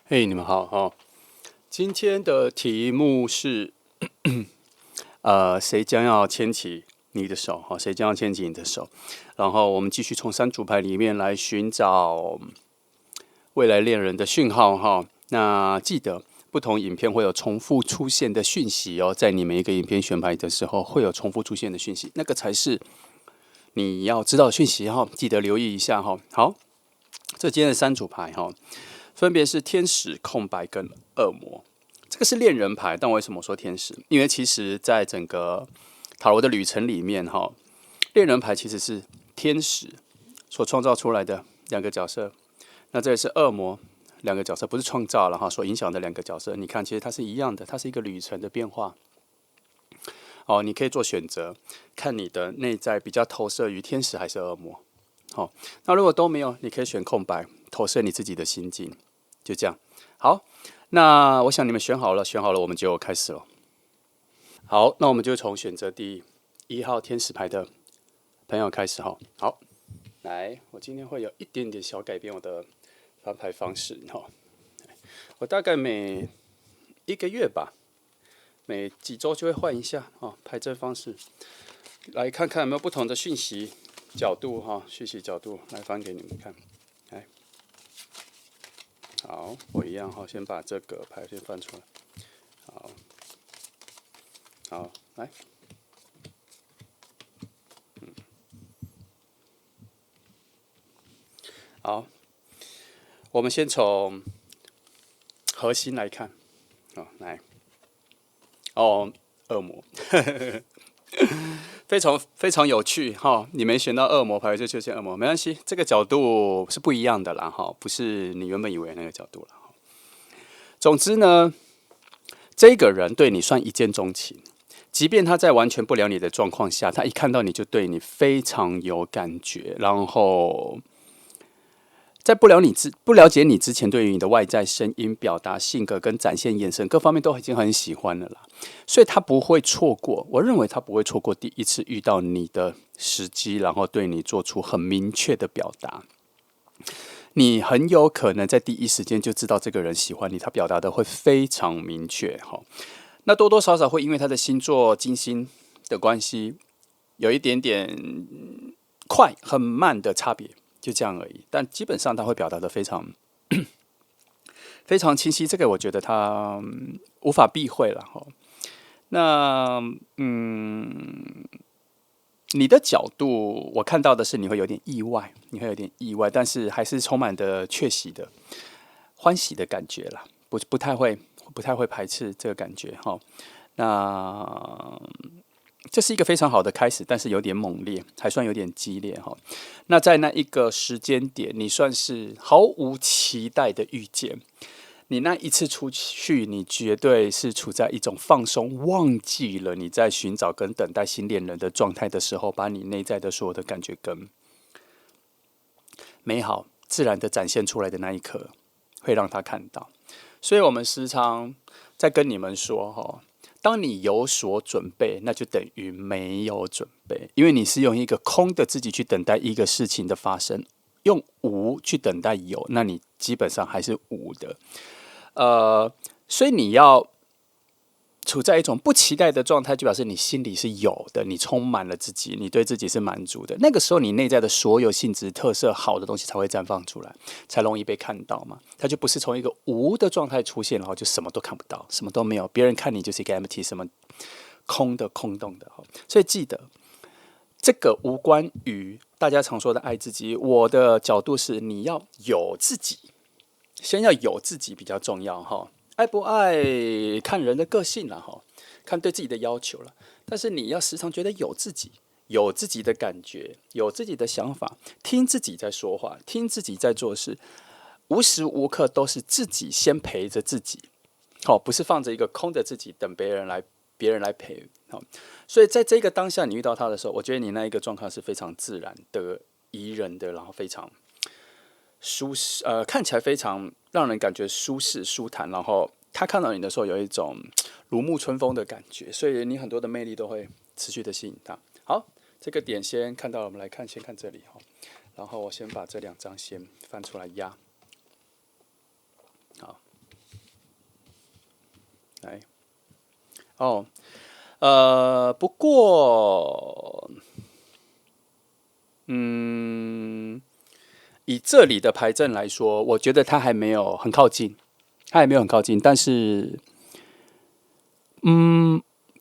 嘿，你们好哈！今天的题目是，谁将要牵起你的手？哈，谁将要牵起你的手？然后我们继续从三组牌里面来寻找未来恋人的讯号哈。那记得，不同影片会有重复出现的讯息哦，在你每一个影片选牌的时候，会有重复出现的讯息，那个才是你要知道的讯息哈。记得留意一下哈。好，这今天的三组牌哈。分别是天使、空白跟恶魔。这个是恋人牌，但为什么说天使？因为其实在整个塔罗的旅程里面，哈，恋人牌其实是天使所创造出来的两个角色。那这也是恶魔两个角色，不是创造了哈，所影响的两个角色。你看，其实它是一样的，它是一个旅程的变化。哦，你可以做选择，看你的内在比较投射于天使还是恶魔。好，那如果都没有，你可以选空白，投射你自己的心境。就这样，好，那我想你们选好了，我们就开始了。好，那我们就从选择第1号天使牌的朋友开始哈。好，来，我今天会有一点点小改变我的翻牌方式哈。我大概每1个月吧，每几周就会换一下哦，牌阵方式，来看看有没有不同的讯息角度哈，讯息角度来翻给你们看。来。好，我一样哈，先把这个牌先翻出来。好，好，来，好，我们先从核心来看。哦，来，哦，恶魔，非常有趣哈！你没选到恶魔牌就出现恶魔，没关系，这个角度是不一样的啦哈，不是你原本以为那个角度啦。总之呢，这个人对你算一见钟情，即便他在完全不了解你的状况下，他一看到你就对你非常有感觉，然后在不了解你之前，对于你的外在声音、表达、性格跟展现眼神各方面都已经很喜欢了啦，所以他不会错过。我认为他不会错过第一次遇到你的时机，然后对你做出很明确的表达。你很有可能在第一时间就知道这个人喜欢你，他表达的会非常明确哈。那多多少少会因为他的星座金星的关系，有一点点快很慢的差别。就这样而已，但基本上他会表达的非常清晰，这个我觉得他无法避讳了哈。那你的角度我看到的是你会有点意外，但是还是充满的确喜的欢喜的感觉啦，不太会排斥这个感觉哈。那这是一个非常好的开始，但是有点猛烈，还算有点激烈哈。那在那一个时间点，你算是毫无期待的遇见。你那一次出去，你绝对是处在一种放松，忘记了你在寻找跟等待新恋人的状态的时候，把你内在的所有的感觉跟美好自然的展现出来的那一刻，会让他看到。所以我们时常在跟你们说哈。当你有所准备，那就等于没有准备，因为你是用一个空的自己去等待一个事情的发生，用无去等待有，那你基本上还是无的。所以你要处在一种不期待的状态，就表示你心里是有的，你充满了自己，你对自己是满足的。那个时候，你内在的所有性质特色好的东西才会绽放出来，才容易被看到嘛。它就不是从一个无的状态出现，然后就什么都看不到，什么都没有，别人看你就是一个 empty， 什么空的、空洞的。所以记得，这个无关于大家常说的爱自己。我的角度是，你要有自己，先要有自己比较重要哈。爱不爱看人的个性啦，哈，看对自己的要求了。但是你要时常觉得有自己，有自己的感觉，有自己的想法，听自己在说话，听自己在做事，无时无刻都是自己先陪着自己，好，不是放着一个空的自己等别人来陪，好。所以在这个当下，你遇到他的时候，我觉得你那一个状况是非常自然的、宜人的，然后非常舒适，看起来非常让人感觉舒适、舒坦，然后他看到你的时候有一种如沐春风的感觉，所以你很多的魅力都会持续的吸引他。好，这个点先看到了，我们来看，先看这里哈，然后我先把这2张先翻出来压。好，来，哦，不过，以这里的牌阵来说，我觉得它还没有很靠近，它还没有很靠近。但是，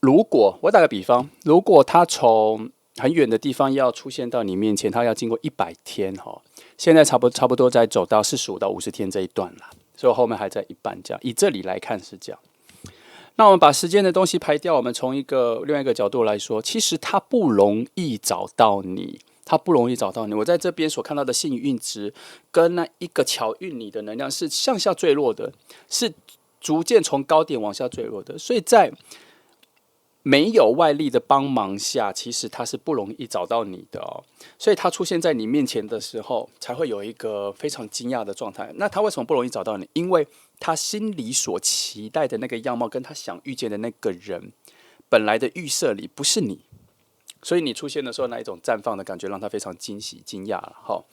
如果我打个比方，如果它从很远的地方要出现到你面前，它要经过100天哈，现在差不多在走到45到50天这一段了，所以我后面还在一半这样。以这里来看是这样。那我们把时间的东西排掉，我们从另外一个角度来说，其实它不容易找到你，它不容易找到你。我在这边所看到的幸运值，跟那一个巧运你的能量是向下坠落的，是逐渐从高点往下坠落的，所以在没有外力的帮忙下，其实它是不容易找到你的哦。所以它出现在你面前的时候，才会有一个非常惊讶的状态。那它为什么不容易找到你？因为他心里所期待的那个样貌，跟他想遇见的那个人，本来的预设里不是你，所以你出现的时候，那一种绽放的感觉，让他非常惊喜、惊讶了。哈，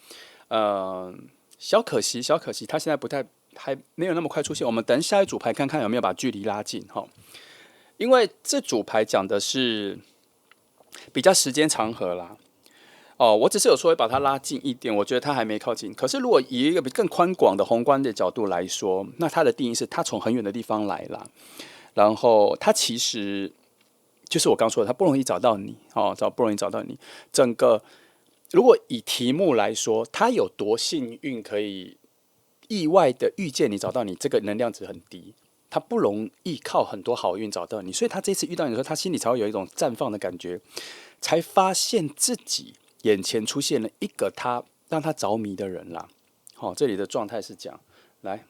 小可惜，小可惜，他现在还没有那么快出现。我们等下一组牌看看有没有把距离拉近哈。因为这组牌讲的是比较时间长河啦。哦，我只是有说会把它拉近一点，我觉得它还没靠近。可是如果以一个更宽广的宏观的角度来说，那它的定义是它从很远的地方来啦，然后它其实就是我刚说的，它不容易找到你哦，不容易找到你。整个如果以题目来说，它有多幸运可以意外的遇见你，找到你，这个能量值很低。他不容易靠很多好运找到你，所以他这次遇到你的时候，他心里才会有一种绽放的感觉，才发现自己眼前出现了一个让他着迷的人啦。好，这里的状态是这样。来，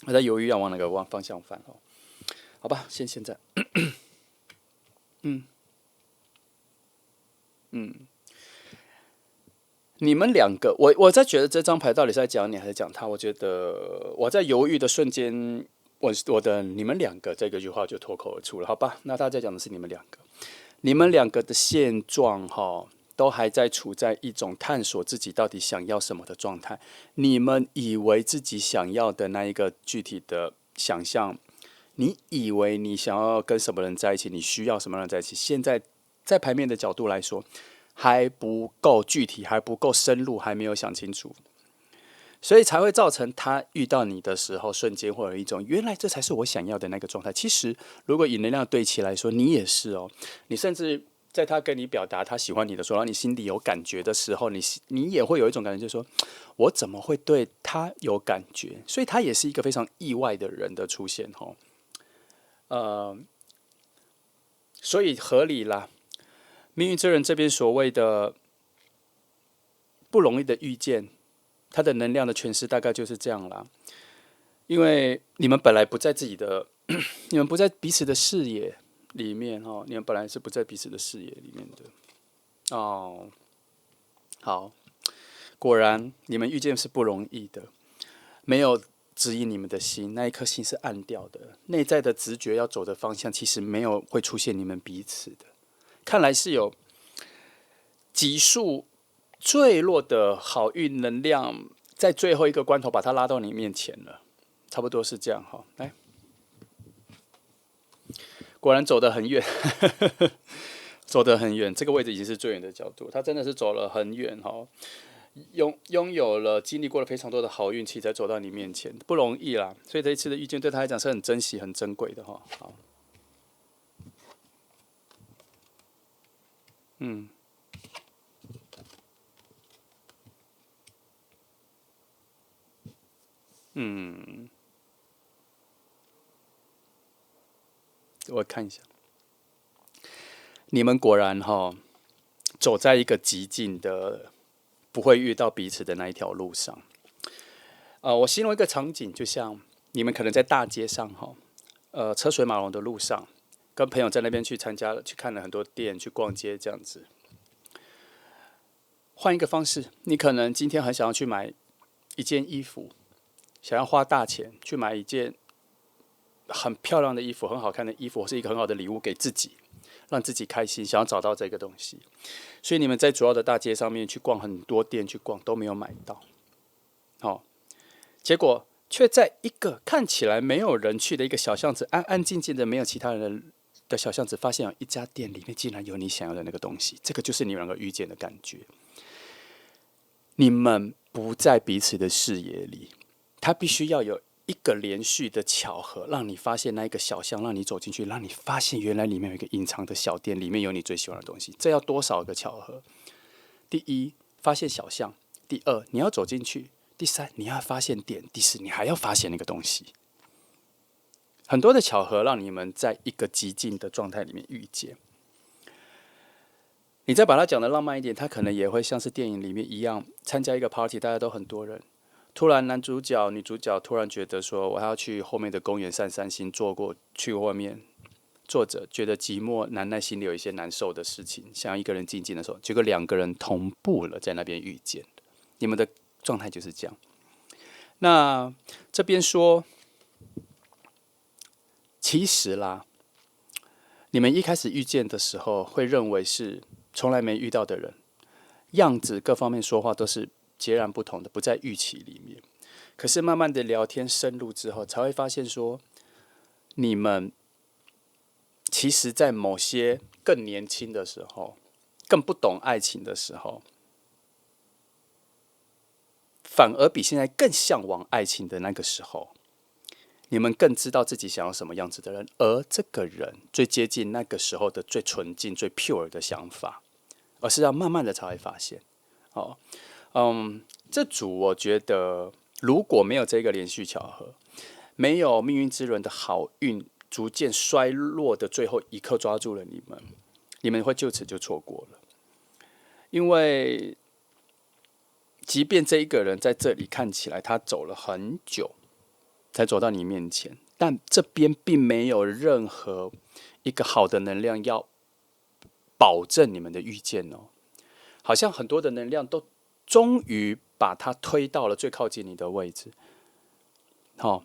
我在犹豫要往哪个方向翻哦？好吧，现在，你们两个，我在觉得这张牌到底是在讲你还是讲他？我觉得我在犹豫的瞬间。我的你们两个这个句话就脱口而出了，好吧？那他在讲的是你们两个的现状哈，都还在处在一种探索自己到底想要什么的状态。你们以为自己想要的那一个具体的想象，你以为你想要跟什么人在一起，你需要什么人在一起，现在在牌面的角度来说，还不够具体，还不够深入，还没有想清楚。所以才会造成他遇到你的时候，瞬间会有一种原来这才是我想要的那个状态。其实，如果以能量对齐来说，你也是哦。你甚至在他跟你表达他喜欢你的时候，然后你心里有感觉的时候，你也会有一种感觉，就是说我怎么会对他有感觉？所以他也是一个非常意外的人的出现哦。所以合理啦。命运之人这边所谓的不容易的遇见。它的能量的诠释大概就是这样啦，因为你们本来不在自己的，你们不在彼此的视野里面哦，你们本来是不在彼此的视野里面的哦。好，果然你们遇见是不容易的，没有指引你们的心，那一颗心是暗掉的，内在的直觉要走的方向其实没有会出现你们彼此的，看来是有急速。坠落的好运能量，在最后一个关头把它拉到你面前了，差不多是这样哈。来，果然走得很远，走得很远，这个位置已经是最远的角度，他真的是走了很远哈，拥有了经历过了非常多的好运气，才走到你面前，不容易啦。所以这一次的遇见对他来讲是很珍惜、很珍贵的哈。好，我看一下，你们果然哈。走在一个极尽的不会遇到彼此的那一条路上。我形容一个场景，就像你们可能在大街上哈，车水马龙的路上，跟朋友在那边去看了很多店，去逛街这样子。换一个方式，你可能今天很想要去买一件衣服，想要花大钱去买一件很漂亮的衣服、很好看的衣服，或是一个很好的礼物给自己。让自己开心，想要找到这个东西，所以你们在主要的大街上面去逛很多店去逛都没有买到，好，结果却在一个看起来没有人去的一个小巷子，安安静静的没有其他人的小巷子，发现有一家店里面竟然有你想要的那个东西，这个就是你们两个遇见的感觉。你们不在彼此的视野里，它必须要有一个连续的巧合，让你发现那一个小巷，让你走进去，让你发现原来里面有一个隐藏的小店，里面有你最喜欢的东西。这要多少个巧合？第一，发现小巷；第二，你要走进去；第三，你要发现店；第四，你还要发现那个东西。很多的巧合让你们在一个极静的状态里面遇见。你再把它讲的浪漫一点，它可能也会像是电影里面一样，参加一个 party， 大家都很多人，突然男主角、女主角突然觉得说，我还要去后面的公园散散心，坐过去外面坐着，觉得寂寞难耐，心里有一些难受的事情，想要一个人静静的时候，结果两个人同步了，在那边遇见。你们的状态就是这样。那这边说，其实啦，你们一开始遇见的时候，会认为是从来没遇到的人，样子各方面说话都是截然不同的，不在预期里面。可是慢慢的聊天深入之后，才会发现说，你们其实在某些更年轻的时候，更不懂爱情的时候，反而比现在更向往爱情的那个时候，你们更知道自己想要什么样子的人，而这个人最接近那个时候的最纯净、最 pure 的想法，而是要慢慢的才会发现。哦，这组我觉得如果没有这个连续巧合，没有命运之轮的好运逐渐衰落的最后一刻抓住了你们，你们会就此就错过了。因为即便这一个人在这里看起来他走了很久才走到你面前，但这边并没有任何一个好的能量要保证你们的遇见哦。好像很多的能量都终于把它推到了最靠近你的位置，好，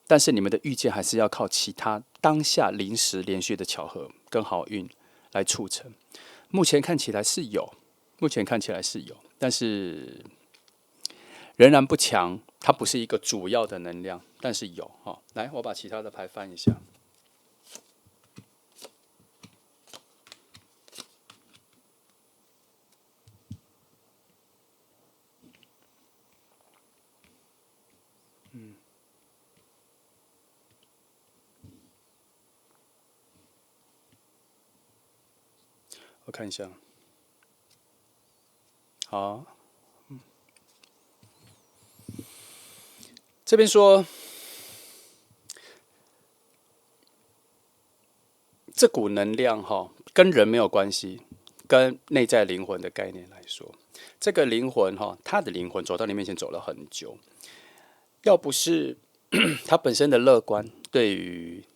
但是你们的遇见还是要靠其他当下临时连续的巧合跟好运来促成。目前看起来是有，但是仍然不强，它不是一个主要的能量，但是有。来，我把其他的牌翻一下。我看一下，好，这边说这股能量跟人没有关系，跟内在灵魂的概念来说，这个灵魂他的灵魂走到你面前走了很久，要不是他本身的乐观，对于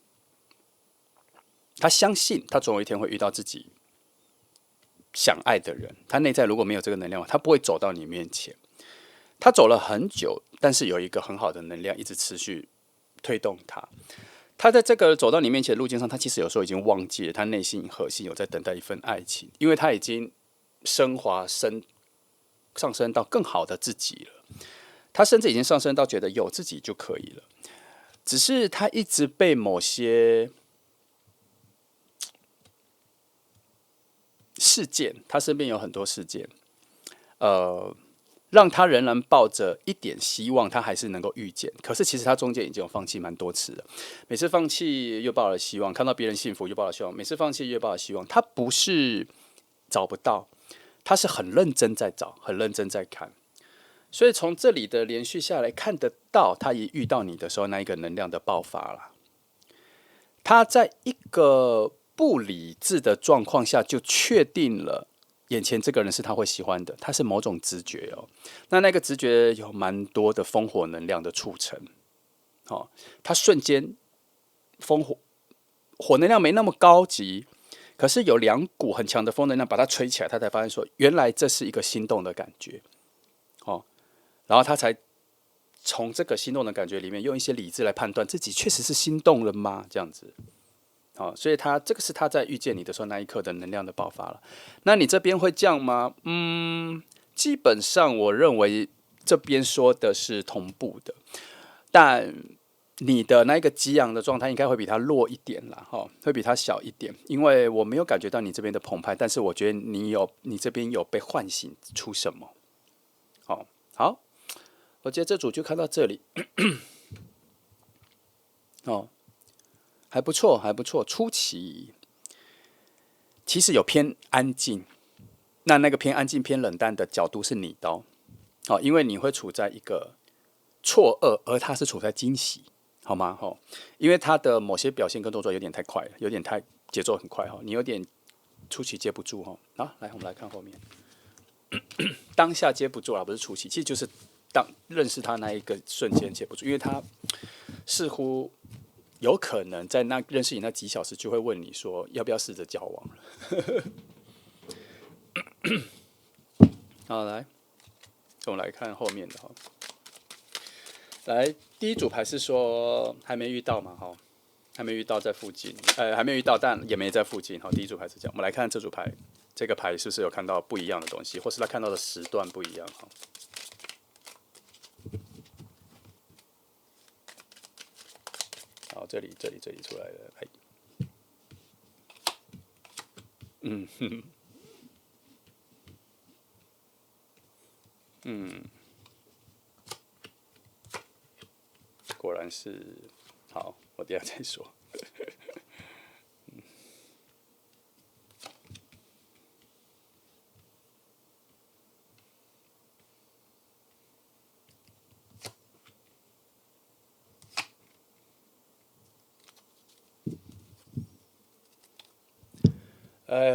他相信他总有一天会遇到自己想爱的人，他内在如果没有这个能量，他不会走到你面前。他走了很久，但是有一个很好的能量一直持续推动他。他在这个走到你面前的路径上，他其实有时候已经忘记了他内心核心有在等待一份爱情，因为他已经升华上升到更好的自己了。他甚至已经上升到觉得有自己就可以了，只是他一直被某些事件，他身边有很多事件，让他仍然抱着一点希望，他还是能够遇见。可是其实他中间已经有放弃蛮多次了，每次放弃又抱了希望，看到别人幸福又抱了希望，每次放弃又抱了希望。他不是找不到，他是很认真在找，很认真在看。所以从这里的连续下来看得到，他一遇到你的时候，那一个能量的爆发了。他在一个不理智的状况下，就确定了眼前这个人是他会喜欢的，他是某种直觉哦。那个直觉有蛮多的风火能量的促成，他瞬间火能量没那么高级，可是有两股很强的风能量把它吹起来，他才发现说，原来这是一个心动的感觉，然后他才从这个心动的感觉里面，用一些理智来判断自己确实是心动了吗？这样子。所以这个是他在遇见你的时候那一刻的能量的爆发了。那你这边会降吗？基本上我认为这边说的是同步的，但你的那个激昂的状态应该会比它弱一点啦，会比它小一点，因为我没有感觉到你这边的澎湃，但是我觉得你这边有被唤醒出什么。好，我觉得这组就看到这里。还不错，还不错。初期其实有偏安静，那个偏安静、偏冷淡的角度是你的因为你会处在一个错愕，而他是处在惊喜，好吗？因为他的某些表现跟动作有点太快了，有点太节奏很快你有点初期接不住好，来，我们来看后面，当下接不住了，不是初期，其实就是当认识他那一个瞬间接不住，因为他似乎有可能在那认识你那几小时就会问你说要不要试着交往了。好，来，我们来看后面的来，第一组牌是说还没遇到嘛还没遇到在附近，还没遇到，但也没在附近第一组牌是这样，我们来看这组牌，这个牌是不是有看到不一样的东西，或是他看到的时段不一样好，这里出来了，果然是好，我等一下再说。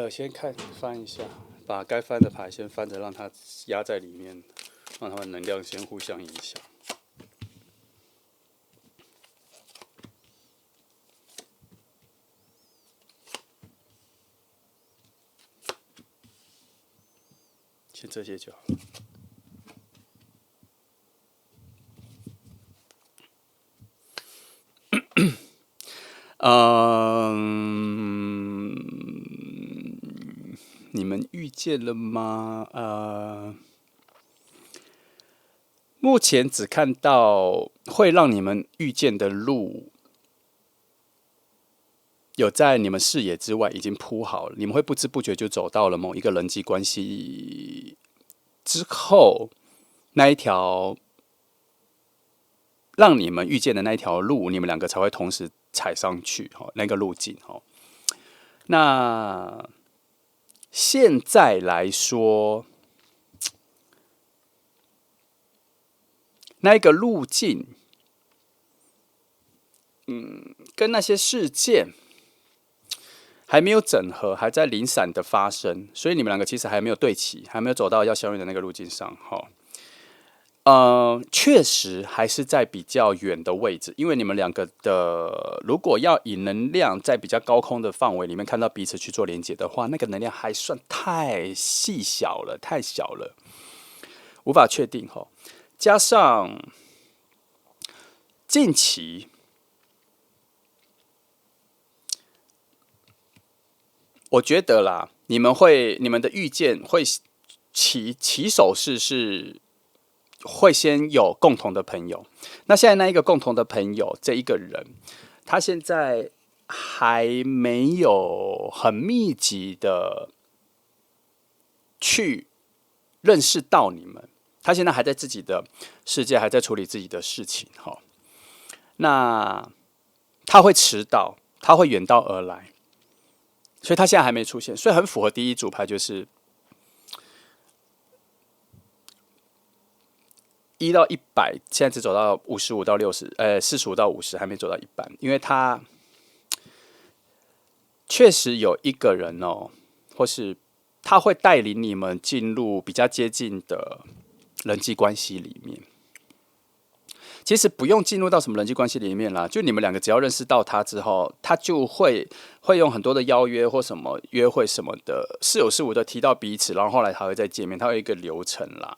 我先翻一下，把该翻的牌先翻着，让它压在里面，让它们能量先互相影响。先这些就好。你们遇见了吗？目前只看到会让你们遇见的路，有在你们视野之外已经铺好了，你们会不知不觉就走到了某一个人际关系之后，那一条让你们遇见的那一条路，你们两个才会同时踩上去那个路径那现在来说，那一个路径，跟那些事件还没有整合，还在零散的发生，所以你们两个其实还没有对齐，还没有走到要相遇的那个路径上确实还是在比较远的位置，因为你们两个的如果要以能量在比较高空的范围里面看到彼此去做连接的话，那个能量还算太细小了，太小了，无法确定加上近期，我觉得啦，你们的遇见会起手式是会先有共同的朋友，那现在那一个共同的朋友这一个人，他现在还没有很密集的去认识到你们，他现在还在自己的世界，还在处理自己的事情那他会迟到，他会远道而来，所以他现在还没出现，所以很符合第一组牌，就是1到100，现在只走到55到60，45到50，还没走到一半，因为他确实有一个人或是他会带领你们进入比较接近的人际关系里面。其实不用进入到什么人际关系里面啦，就你们两个只要认识到他之后，他就会用很多的邀约或什么约会什么的，似有似无的提到彼此，然后后来还会再见面，他有一个流程啦。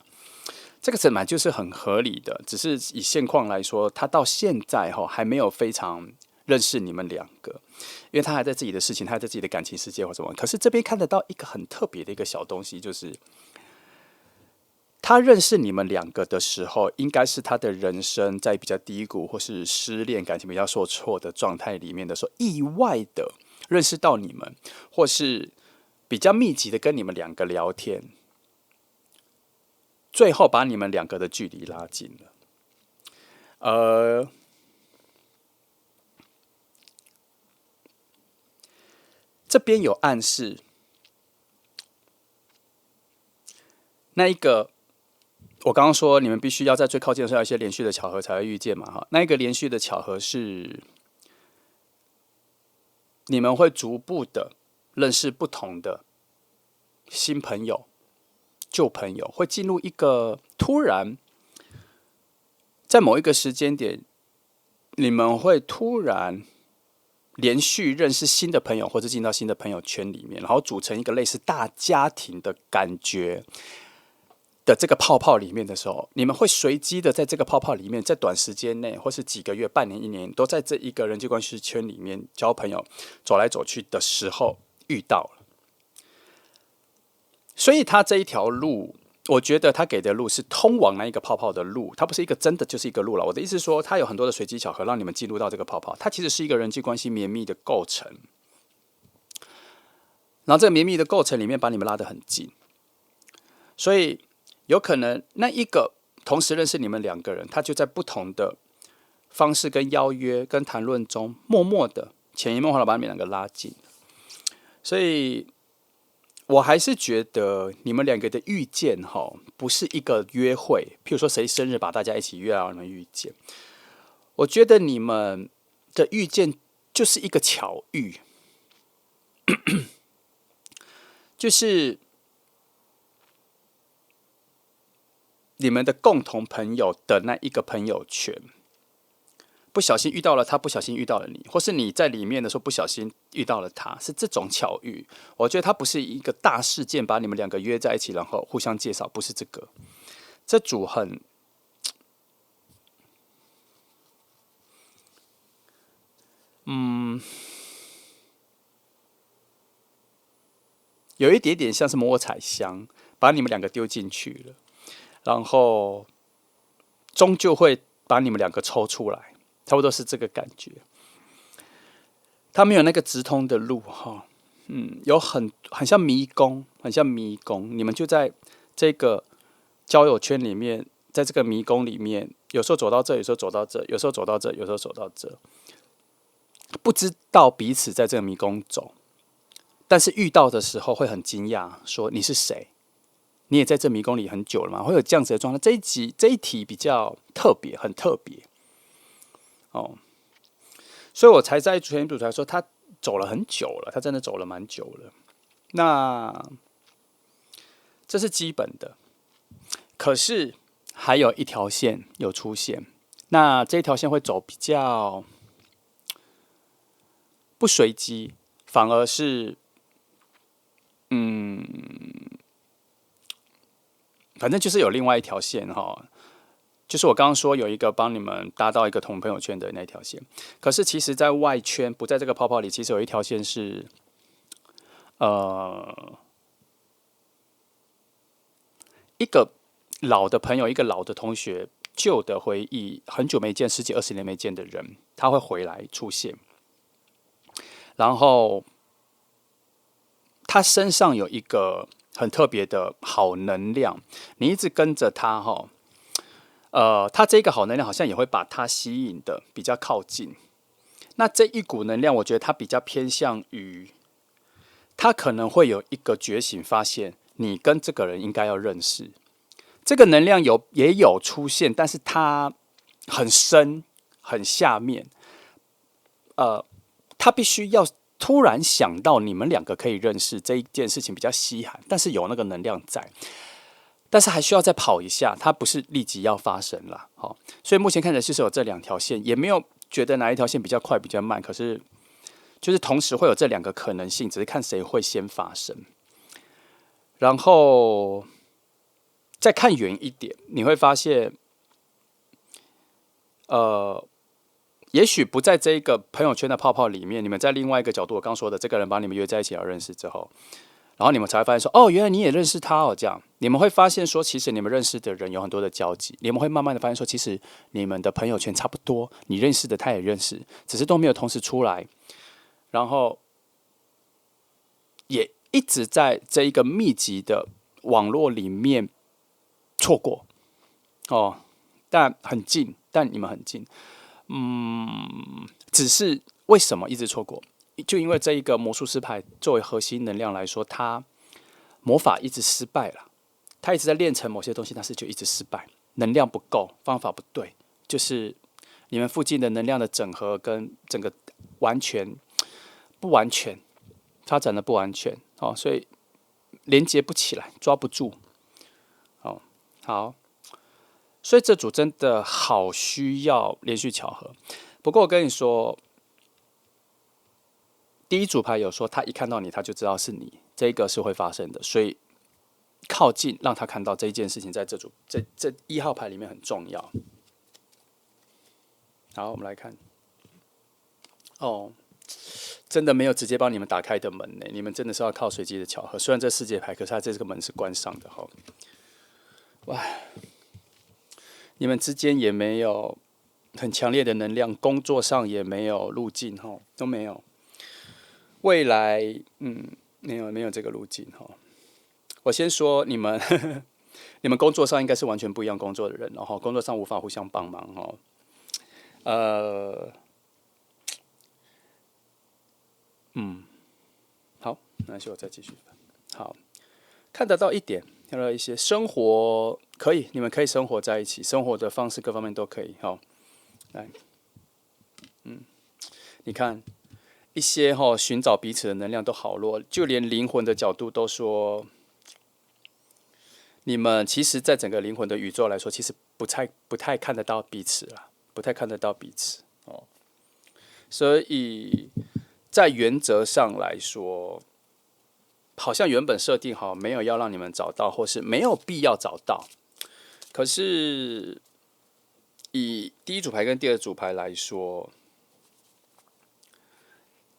这个本来就是很合理的，只是以现况来说，他到现在还没有非常认识你们两个，因为他还在自己的事情，他还在自己的感情世界或什么。可是这边看得到一个很特别的一个小东西，就是他认识你们两个的时候，应该是他的人生在比较低谷或是失恋、感情比较受挫的状态里面的时候，意外的认识到你们，或是比较密集的跟你们两个聊天，最后把你们两个的距离拉近了。这边有暗示，那一个我刚刚说你们必须要在最靠近的时候有一些连续的巧合才会遇见嘛，哈，那一个连续的巧合是你们会逐步的认识不同的新朋友、旧朋友，会进入一个突然在某一个时间点，你们会突然连续认识新的朋友，或者进到新的朋友圈里面，然后组成一个类似大家庭的感觉的这个泡泡里面的时候，你们会随机的在这个泡泡里面，在短时间内，或是几个月、半年、一年，都在这一个人际关系圈里面交朋友，走来走去的时候遇到了。所以他这一条路，我觉得他给的路是通往那一个泡泡的路，它不是一个真的就是一个路了。我的意思是说，它有很多的随机巧合，让你们进入到这个泡泡，它其实是一个人际关系绵密的构成。然后这个绵密的构成里面把你们拉得很近，所以有可能那一个同时认识你们两个人，他就在不同的方式跟邀约跟谈论中，默默的潜移默化的把你们两个拉近。所以我还是觉得你们两个的遇见不是一个约会，譬如说谁生日把大家一起约到你们遇见。我觉得你们的遇见就是一个巧遇，就是你们的共同朋友的那一个朋友圈，不小心遇到了他，不小心遇到了你，或是你在里面的时候不小心遇到了他，是这种巧遇。我觉得它不是一个大事件把你们两个约在一起，然后互相介绍，不是这个。这组很，有一点点像是摸彩箱，把你们两个丢进去了，然后终究会把你们两个抽出来，差不多是这个感觉。它没有那个直通的路有很像迷宫，很像迷宫。你们就在这个交友圈里面，在这个迷宫里面，有时候走到这，有时候走到这，有时候走到这，有时候走到这，不知道彼此在这个迷宫走，但是遇到的时候会很惊讶，说你是谁？你也在这迷宫里很久了吗？会有这样子的状态。这一题比较特别，很特别所以我才在前一组才说他走了很久了，他真的走了蛮久了。那这是基本的，可是还有一条线有出现，那这条线会走比较不随机，反而是反正就是有另外一条线就是我刚刚说有一个帮你们搭到一个同朋友圈的那条线，可是其实在外圈不在这个泡泡里，其实有一条线是一个老的朋友，一个老的同学，旧的回忆，很久没见，十几20年没见的人，他会回来出现，然后他身上有一个很特别的好能量，你一直跟着他他这个好能量好像也会把他吸引的比较靠近。那这一股能量，我觉得它比较偏向于，他可能会有一个觉醒，发现你跟这个人应该要认识。这个能量也有出现，但是它很深很下面。他必须要突然想到你们两个可以认识这一件事情比较稀罕，但是有那个能量在。但是还需要再跑一下，它不是立即要发生啦。所以目前看起来就是有这两条线，也没有觉得哪一条线比较快比较慢，可是就是同时会有这两个可能性，只是看谁会先发生。然后再看远一点，你会发现，也许不在这一个朋友圈的泡泡里面，你们在另外一个角度，我刚说的这个人把你们约在一起要认识之后，然后你们才会发现说，哦，原来你也认识他哦，这样你们会发现说，其实你们认识的人有很多的交集，你们会慢慢的发现说，其实你们的朋友圈差不多，你认识的他也认识，只是都没有同时出来，然后也一直在这一个密集的网络里面错过哦，但很近，但你们很近，只是为什么一直错过？就因为这一个魔术师牌作为核心能量来说，它魔法一直失败了，他一直在练成某些东西，但是就一直失败，能量不够，方法不对，就是你们附近的能量的整合跟整个完全不完全，发展的不完全哦，所以连接不起来，抓不住哦。好，所以这组真的好需要连续巧合。不过我跟你说，第一组牌有说他一看到你，他就知道是你，这个是会发生的，所以靠近让他看到这一件事情，在这一号牌里面很重要。好，我们来看，哦，真的没有直接帮你们打开的门呢，你们真的是要靠随机的巧合。虽然这世界牌，可是它这个门是关上的哈。哇，你们之间也没有很强烈的能量，工作上也没有路径哈，都没有。未来，没有这个路径哈。我先说你们，你们工作上应该是完全不一样工作的人，然后工作上无法互相帮忙哈。好，那就我再继续。好，看得到一点，看到一些生活可以，你们可以生活在一起，生活的方式各方面都可以。好，来，你看一些寻找彼此的能量都好弱，就连灵魂的角度都说，你们其实，在整个灵魂的宇宙来说，其实不太看得到彼此啦，不太看得到彼此哦。所以在原则上来说，好像原本设定好没有要让你们找到，或是没有必要找到。可是以第一组牌跟第二组牌来说，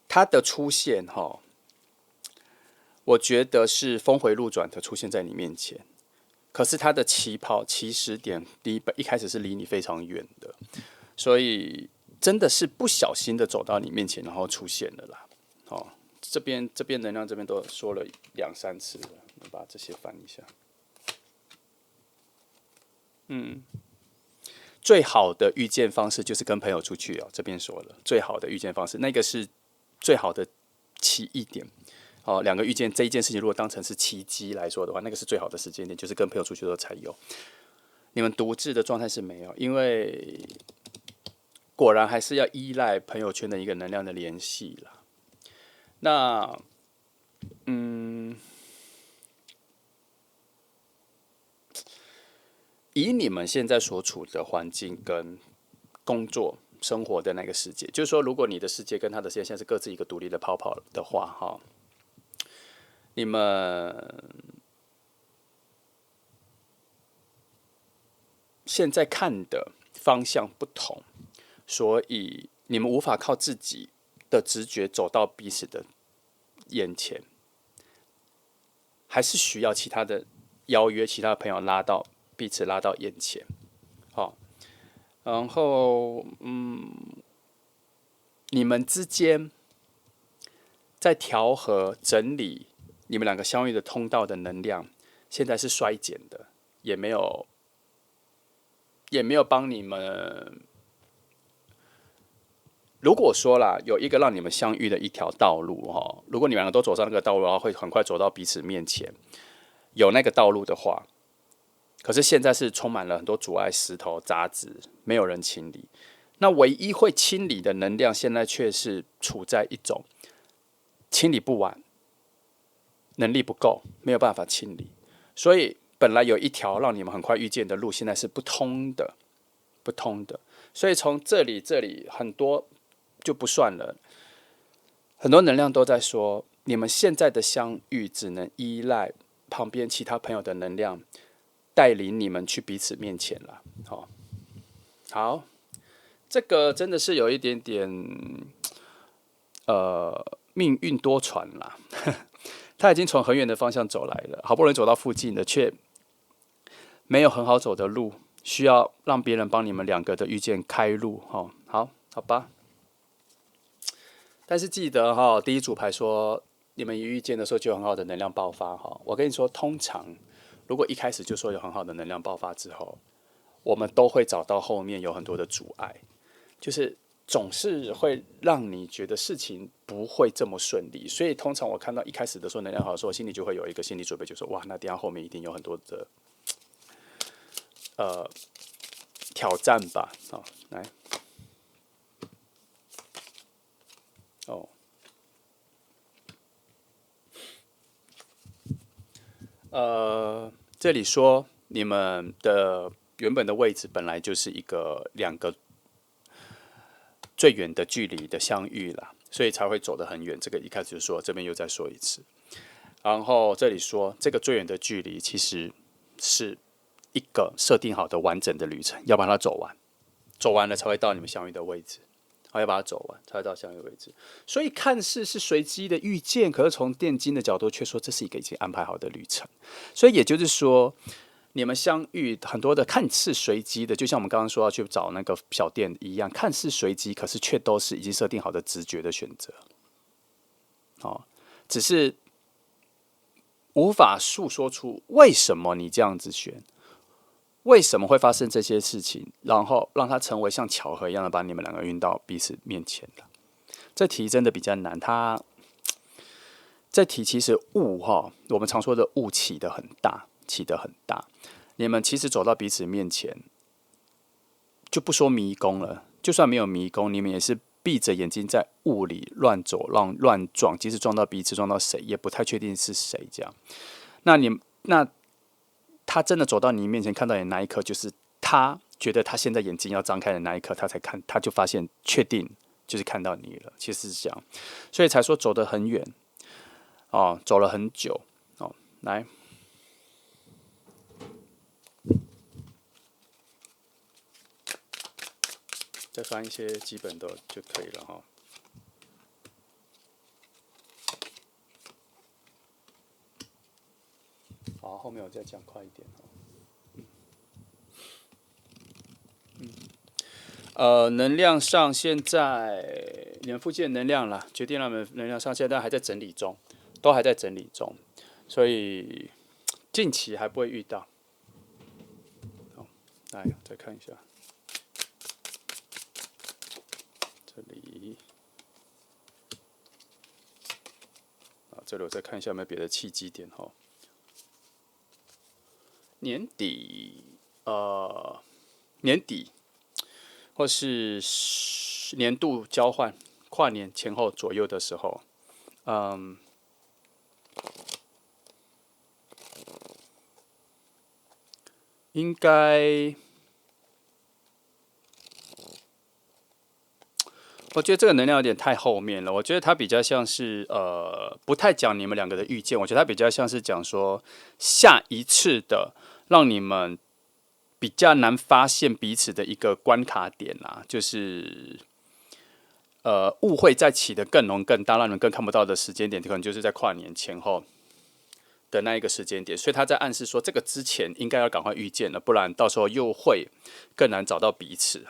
它的出现我觉得是峰回路转的出现在你面前。可是它的起始点一开始是离你非常远的，所以真的是不小心的走到你面前，然后出现了啦。哦，这边能量这边都说了2、3次了，我把这些翻一下。最好的遇见方式就是跟朋友出去哦，这边说了最好的遇见方式，那个是最好的起义点。哦，2个遇见这一件事情，如果当成是奇迹来说的话，那个是最好的时间点，就是跟朋友出去的时候才有。你们独自的状态是没有，因为果然还是要依赖朋友圈的一个能量的联系啦。那，以你们现在所处的环境跟工作生活的那个世界，就是说，如果你的世界跟他的世界现在是各自一个独立的泡泡的话，哈，你们现在看的方向不同，所以你们无法靠自己的直觉走到彼此的眼前，还是需要其他的邀约、其他的朋友彼此拉到眼前。好，然后你们之间在调和整理你们2个相遇的通道的能量，现在是衰减的，也没有帮你们。如果说啦，有一个让你们相遇的一条道路如果你们2个都走上那个道路，然后会很快走到彼此面前，有那个道路的话，可是现在是充满了很多阻碍、石头、杂质，没有人清理。那唯一会清理的能量，现在却是处在一种清理不完，能力不够，没有办法清理。所以本来有一条让你们很快遇见的路，现在是不通的，不通的。所以从这里很多就不算了，很多能量都在说，你们现在的相遇只能依赖旁边其他朋友的能量带领你们去彼此面前了。好，这个真的是有一点点命运多舛啦。他已经从很远的方向走来了，好不容易走到附近了，却没有很好走的路，需要让别人帮你们两个的遇见开路。好吧。但是记得第一组牌说你们一遇见的时候就有很好的能量爆发我跟你说，通常如果一开始就说有很好的能量爆发之后，我们都会找到后面有很多的阻碍，就是总是会让你觉得事情不会这么顺利。所以通常我看到一开始的时候能量好的时候，我心里就会有一个心理准备，就是哇，那等下后面一定有很多的挑战吧。来，这里说你们的原本的位置本来就是两个最远的距离的相遇啦，所以才会走得很远。这个一开始就说，这边又再说一次。然后这里说，这个最远的距离其实是一个设定好的完整的旅程，要把它走完，走完了才会到你们相遇的位置。好，要把它走完，才会到相遇的位置。所以看似是随机的遇见，可是从电金的角度却说这是一个已经安排好的旅程。所以也就是说，你们相遇很多的看似随机的，就像我们刚刚说要去找那个小店一样，看似随机，可是却都是已经设定好的直觉的选择。只是无法诉说出为什么你这样子选，为什么会发生这些事情，然后让它成为像巧合一样的把你们两个运到彼此面前的。这题真的比较难，这题其实我们常说的雾起得很大，起得很大。你们其实走到彼此面前，就不说迷宫了，就算没有迷宫，你们也是闭着眼睛在雾里乱走、乱撞，即使撞到彼此、撞到谁，也不太确定是谁这样。那他真的走到你面前，看到你那一刻，就是他觉得他现在眼睛要张开的那一刻，他就发现确定就是看到你了。其实是这样，所以才说走得很远走了很久来。再翻一些基本的就可以了好，后面我再讲快一点能量上现在你们附近的能量啦，决定了你们能量上现在还在整理中，都还在整理中，所以近期还不会遇到。来再看一下。这里，这里我再看一下有没有别的契机点年底，年底或是年度交换，跨年前后左右的时候，应该。我觉得这个能量有点太后面了。我觉得它比较像是不太讲你们两个的遇见。我觉得它比较像是讲说下一次的让你们比较难发现彼此的一个关卡点就是误会在起的更浓更大，让你们更看不到的时间点，可能就是在跨年前后的那一个时间点。所以他在暗示说，这个之前应该要赶快遇见了，不然到时候又会更难找到彼此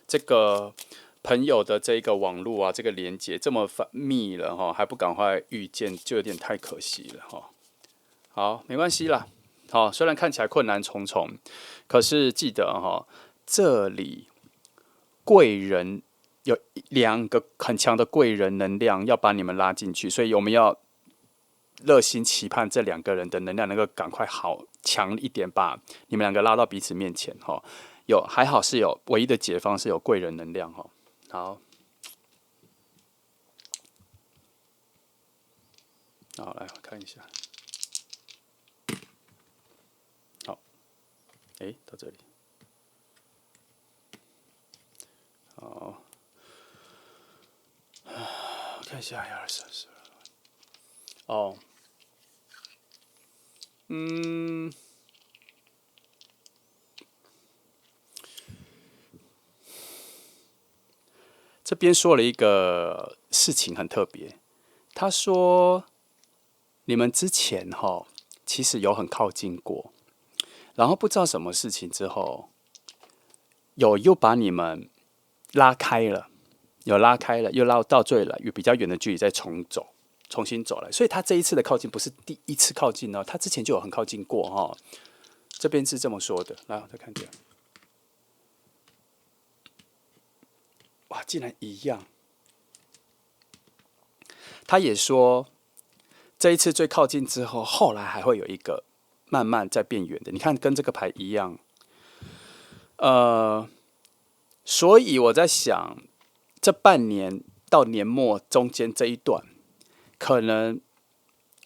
这个。朋友的这个网络这个连接这么密了还不赶快遇见，就有点太可惜了好，没关系啦。虽然看起来困难重重，可是记得这里贵人有两个很强的贵人能量要把你们拉进去，所以我们要热心期盼这两个人的能量能够赶快好强一点，把你们两个拉到彼此面前还好是有唯一的解方是有贵人能量好，来看一下。好，到这里。好，我看一下1、2、3、4。这边说了一个事情很特别，他说你们之前其实有很靠近过，然后不知道什么事情之后，又把你们拉开了，又拉到最了，有比较远的距离再重新走来。所以他这一次的靠近不是第一次靠近哦，他之前就有很靠近过这边是这么说的，来，再看这样，哇，竟然一样。他也说，这一次最靠近之后，后来还会有一个慢慢在变远的。你看，跟这个牌一样。所以我在想，这半年到年末中间这一段，可能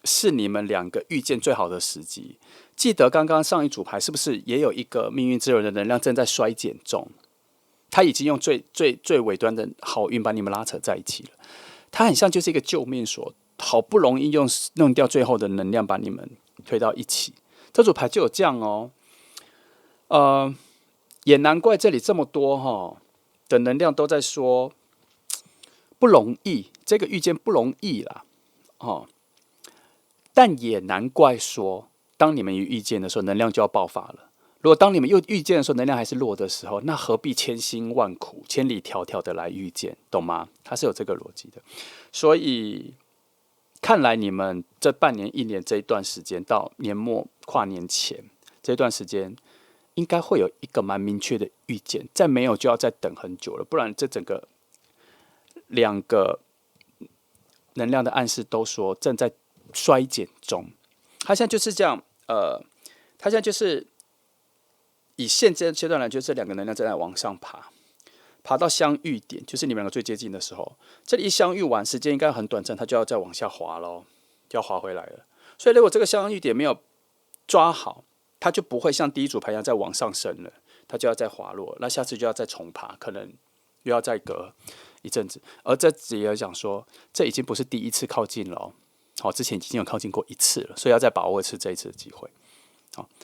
是你们两个遇见最好的时机。记得刚刚上一组牌是不是也有一个命运之轮的能量正在衰减中？他已经用最尾端的好运把你们拉扯在一起了。他很像就是一个救命索，好不容易弄掉最后的能量把你们推到一起。这组牌就有这样哦。也难怪这里这么多的能量都在说不容易，这个遇见不容易啦但也难怪说，当你们有遇见的时候，能量就要爆发了。如果当你们又遇见的时候，能量还是弱的时候，那何必千辛万苦、千里迢迢的来遇见，懂吗？它是有这个逻辑的。所以看来你们这半年、一年这一段时间，到年末跨年前这段时间，应该会有一个蛮明确的预见，再没有就要再等很久了，不然这整个两个能量的暗示都说正在衰减中。它现在就是这样，它现在就是以现阶段来，就这两个能量正在往上爬到相遇点，就是你们两个最接近的时候。这里一相遇完，时间应该很短暂，它就要再往下滑咯，就要滑回来了。所以如果这个相遇点没有抓好，它就不会像第一组牌一样再往上升了，它就要再滑落，那下次就要再重爬，可能又要再隔一阵子。而这也有讲说，这已经不是第一次靠近了之前已经有靠近过一次了，所以要再把握一次这一次的机会。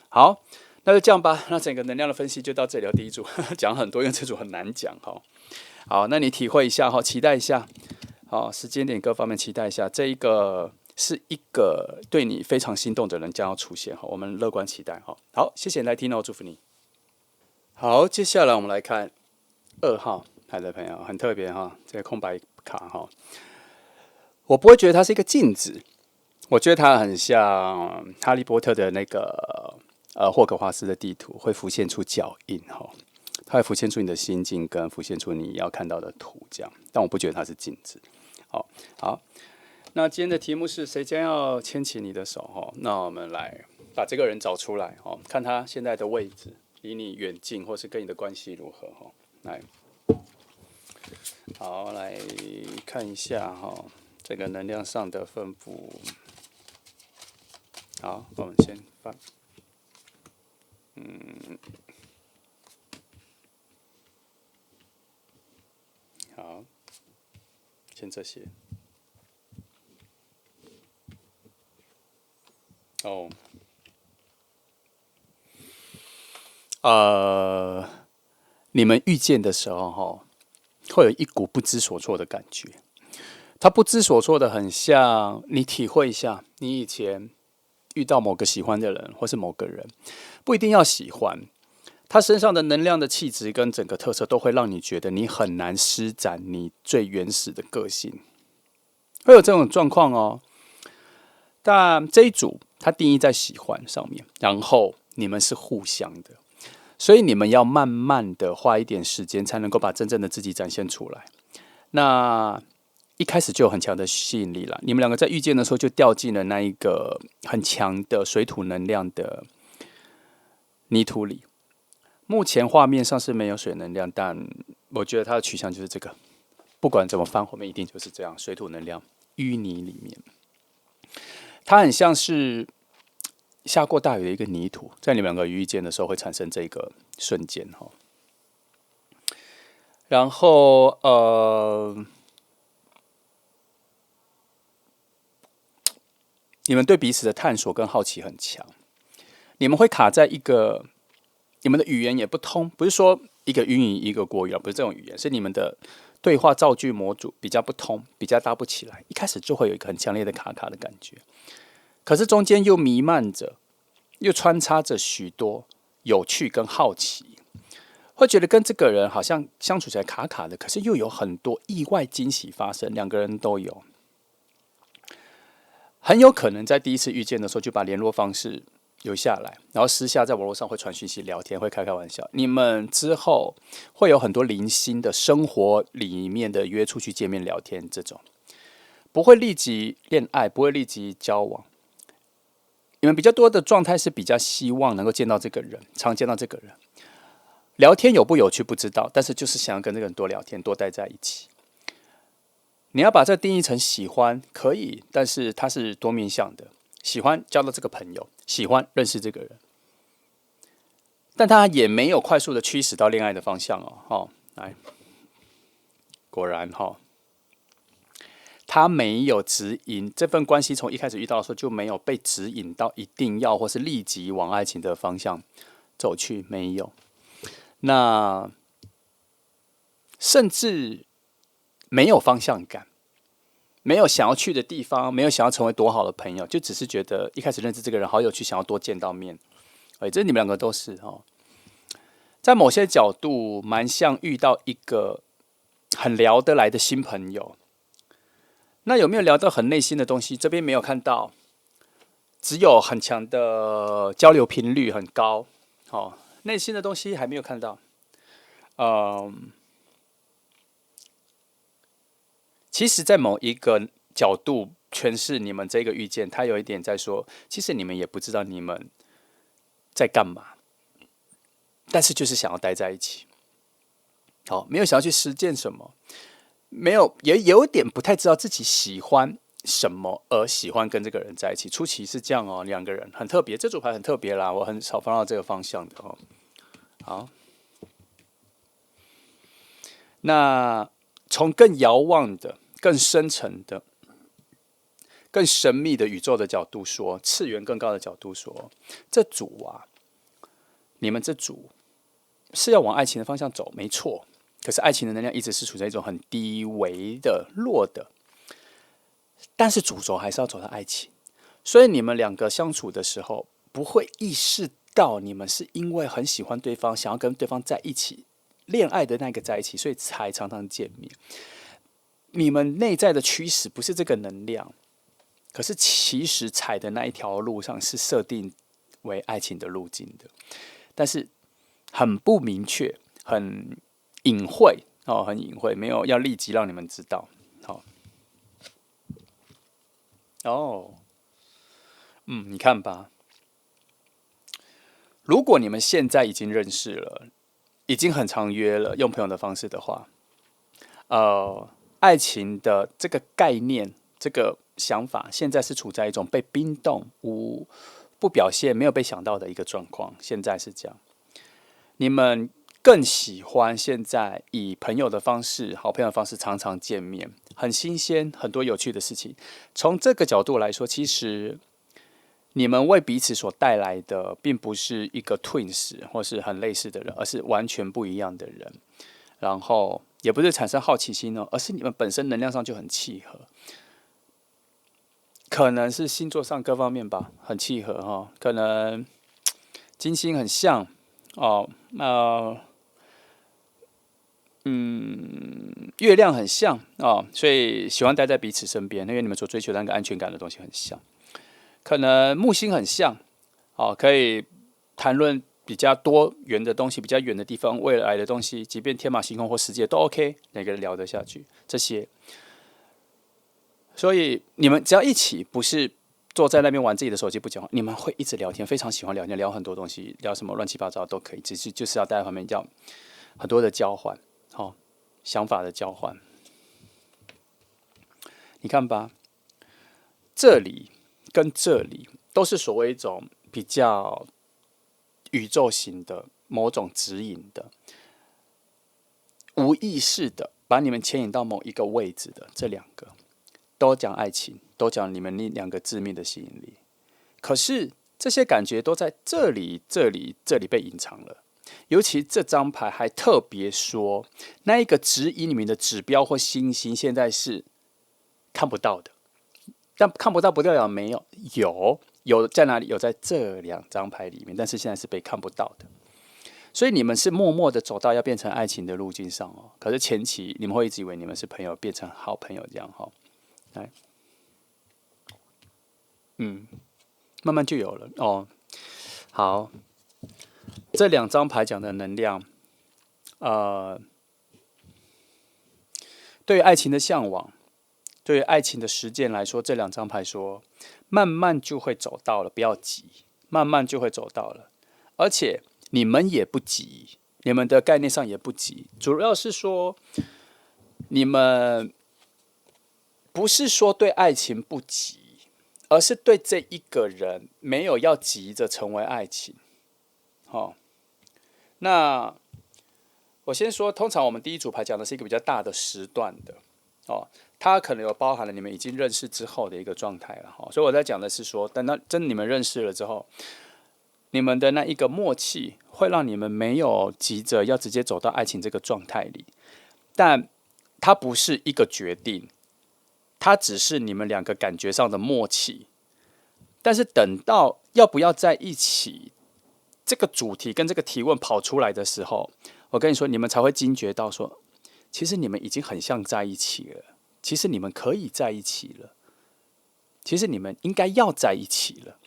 好，那就这样吧。那整个能量的分析就到这里了。第一组讲很多，因为这组很难讲好，那你体会一下期待一下时间点各方面期待一下，这一个是一个对你非常心动的人将要出现我们乐观期待好，谢谢你来听祝福你。好，接下来我们来看2号牌的朋友，很特别这个空白卡我不会觉得它是一个镜子，我觉得它很像哈利波特的那个霍格华兹的地图，会浮现出脚印它会浮现出你的心境，跟浮现出你要看到的图这样，但我不觉得它是镜子。好，那今天的题目是谁将要牵起你的手那我们来把这个人找出来看他现在的位置，离你远近，或是跟你的关系如何来，好，来看一下这个能量上的分布。好，我们先放。好，先这些。你们遇见的时候会有一股不知所措的感觉。他不知所措的很像，你体会一下，你以前遇到某个喜欢的人，或是某个人，不一定要喜欢，他身上的能量的气质跟整个特色，都会让你觉得你很难施展你最原始的个性，会有这种状况但这一组它定义在喜欢上面，然后你们是互相的，所以你们要慢慢的花一点时间，才能够把真正的自己展现出来。那一开始就有很强的吸引力了，你们两个在遇见的时候就掉进了那一个很强的水土能量的泥土里。目前画面上是没有水能量，但我觉得它的取向就是这个，不管怎么翻，后面一定就是这样，水土能量淤泥里面，它很像是下过大雨的一个泥土，在你们两个遇见的时候会产生这个瞬间然后你们对彼此的探索跟好奇很强，你们会卡在一个，你们的语言也不通，不是说一个英语一个国语不是这种语言，是你们的对话造句模组比较不通，比较搭不起来，一开始就会有一个很强烈的卡卡的感觉。可是中间又弥漫着，又穿插着许多有趣跟好奇，会觉得跟这个人好像相处起来卡卡的，可是又有很多意外惊喜发生，两个人都有。很有可能在第一次遇见的时候就把联络方式留下来，然后私下在网络上会传讯息聊天，会开玩笑。你们之后会有很多零星的生活里面的约出去见面聊天，这种不会立即恋爱，不会立即交往。你们比较多的状态是比较希望能够见到这个人，常见到这个人。聊天有不有趣不知道，但是就是想要跟这个人多聊天，多待在一起。你要把这定义成喜欢可以，但是它是多面向的。喜欢交到这个朋友，喜欢认识这个人，但他也没有快速的驱使到恋爱的方向哦。来，果然他没有指引这份关系，从一开始遇到的时候就没有被指引到一定要或是立即往爱情的方向走去，没有。那甚至没有方向感，没有想要去的地方，没有想要成为多好的朋友，就只是觉得一开始认识这个人好有趣，想要多见到面。这你们两个都是在某些角度蛮像遇到一个很聊得来的新朋友。那有没有聊到很内心的东西？这边没有看到，只有很强的交流频率很高。内心的东西还没有看到。其实，在某一个角度诠释你们这个遇见，他有一点在说，其实你们也不知道你们在干嘛，但是就是想要待在一起。没有想要去实践什么，没有，也有点不太知道自己喜欢什么，而喜欢跟这个人在一起。初期是这样两个人很特别，这组牌很特别啦，我很少放到这个方向的好，那从更遥望的、更深层的、更神秘的宇宙的角度说，次元更高的角度说，这组你们这组是要往爱情的方向走，没错。可是爱情的能量一直是处在一种很低微的、弱的，但是主轴还是要走到爱情。所以你们两个相处的时候，不会意识到你们是因为很喜欢对方，想要跟对方在一起，恋爱的那个在一起，所以才常常见面。你们内在的驱使不是这个能量，可是其实踩的那一条路上是设定为爱情的路径的，但是很不明确，很隐晦很隐晦，没有要立即让你们知道。你看吧，如果你们现在已经认识了，已经很常约了，用朋友的方式的话，爱情的这个概念，这个想法，现在是处在一种被冰冻、不表现、没有被想到的一个状况。现在是这样，你们更喜欢现在以朋友的方式、好朋友的方式常常见面，很新鲜，很多有趣的事情。从这个角度来说，其实你们为彼此所带来的，并不是一个 twins 或是很类似的人，而是完全不一样的人。然后也不是产生好奇心而是你们本身能量上就很契合。可能是星座上各方面吧，很契合可能金星很像月亮很像所以喜欢待在彼此身边，因为你们所追求的那个安全感的东西很像。可能木星很像可以谈论比较多元的东西，比较远的地方，未来的东西，即便天马行空或世界都 OK， 每个人聊得下去这些。所以你们只要一起，不是坐在那边玩自己的手机不讲话，你们会一直聊天，非常喜欢聊天，聊很多东西，聊什么乱七八糟都可以，只是就是要待在旁边，要很多的交换，想法的交换。你看吧，这里跟这里都是所谓一种比较宇宙型的某种指引的，无意识的把你们牵引到某一个位置的这两个。都讲爱情，都讲你们两个致命的吸引力，可是这些感觉都在这里被隐藏了。尤其这张牌还特别说，那一个指引你们的指标或星星，现在是看不到的，但看不到不代表没有，有在哪里？有在这2张牌里面，但是现在是被看不到的。所以你们是默默的走到要变成爱情的路径上哦。可是前期你们会一直以为你们是朋友，变成好朋友这样哈。来，慢慢就有了哦。好，这2张牌讲的能量，对于爱情的向往，对于爱情的实践来说，这2张牌说，慢慢就会走到了，不要急，慢慢就会走到了，而且你们也不急，你们的概念上也不急，主要是说你们不是说对爱情不急，而是对这一个人没有要急着成为爱情。好，那我先说，通常我们第一组牌讲的是一个比较大的时段的哦，它可能有包含了你们已经认识之后的一个状态了哈，所以我在讲的是说，等到真的你们认识了之后，你们的那一个默契会让你们没有急着要直接走到爱情这个状态里，但它不是一个决定，它只是你们2个感觉上的默契。但是等到要不要在一起这个主题跟这个提问跑出来的时候，我跟你说，你们才会惊觉到说，其实你们已经很像在一起了，其实你们可以在一起了，其实你们应该要在一起了，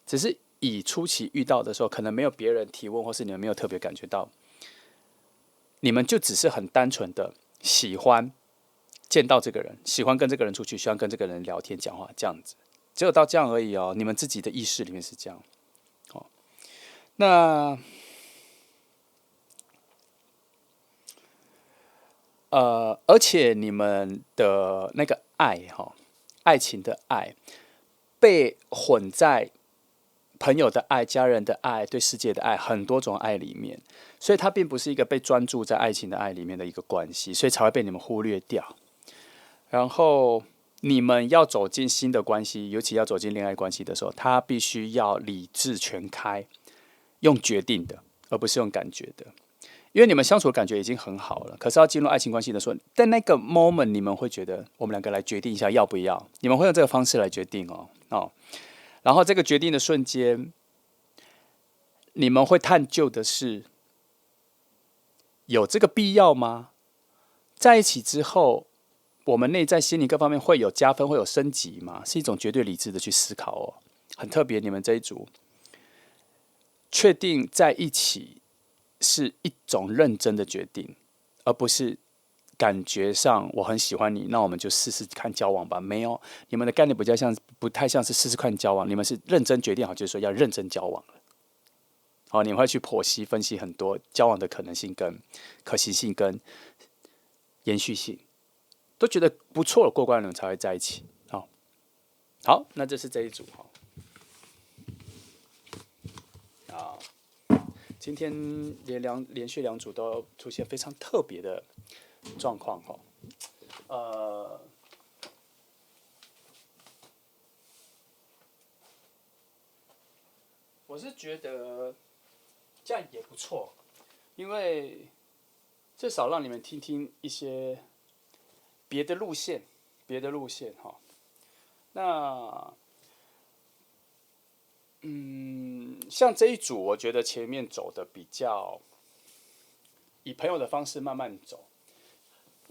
只是以初期遇到的时候，可能没有别人提问，或是你们没有特别感觉到，你们就只是很单纯的喜欢见到这个人，喜欢跟这个人出去，喜欢跟这个人聊天讲话，这样子，只有到这样而已哦。你们自己的意识里面是这样，哦，那而且你们的那个爱哈，爱情的爱被混在朋友的爱、家人的爱、对世界的爱很多种爱里面，所以它并不是一个被专注在爱情的爱里面的一个关系，所以才会被你们忽略掉。然后你们要走进新的关系，尤其要走进恋爱关系的时候，他必须要理智全开，用决定的，而不是用感觉的。因为你们相处的感觉已经很好了，可是要进入爱情关系的时候，在那个 moment 你们会觉得，我们2个来决定一下要不要，你们会用这个方式来决定哦。然后这个决定的瞬间，你们会探究的是，有这个必要吗？在一起之后，我们内在心理各方面会有加分，会有升级吗？是一种绝对理智的去思考哦，很特别。你们这一组确定在一起是一种认真的决定，而不是感觉上我很喜欢你，那我们就试试看交往吧。没有，你们的概念不太像是试试看交往，你们是认真决定好，就是说要认真交往了。好，你们会去剖析分析很多交往的可能性、跟可行性、跟延续性，都觉得不错了，过关了，你们才会在一起。好，那这是这一组哈。啊，今天连续2组都出现非常特别的状况哈。我是觉得这样也不错，因为至少让你们听听一些别的路线，哈。那像这一组，我觉得前面走的比较以朋友的方式慢慢走。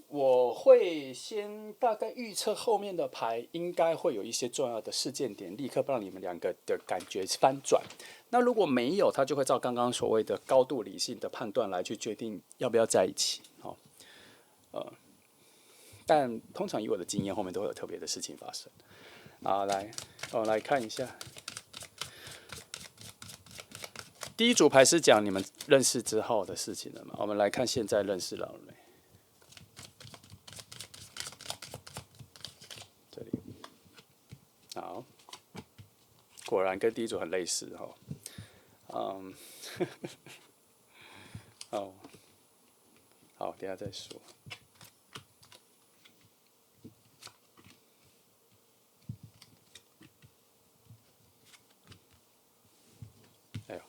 我会先大概预测后面的牌应该会有一些重要的事件点，立刻让你们2个的感觉翻转。那如果没有，他就会照刚刚所谓的高度理性的判断来去决定要不要在一起。但通常以我的经验，后面都会有特别的事情发生。来看一下，第一组牌是讲你们认识之后的事情了嘛？我们来看现在认识了没？这里，好，果然跟第一组很类似哈。好，等一下再说。哎呦，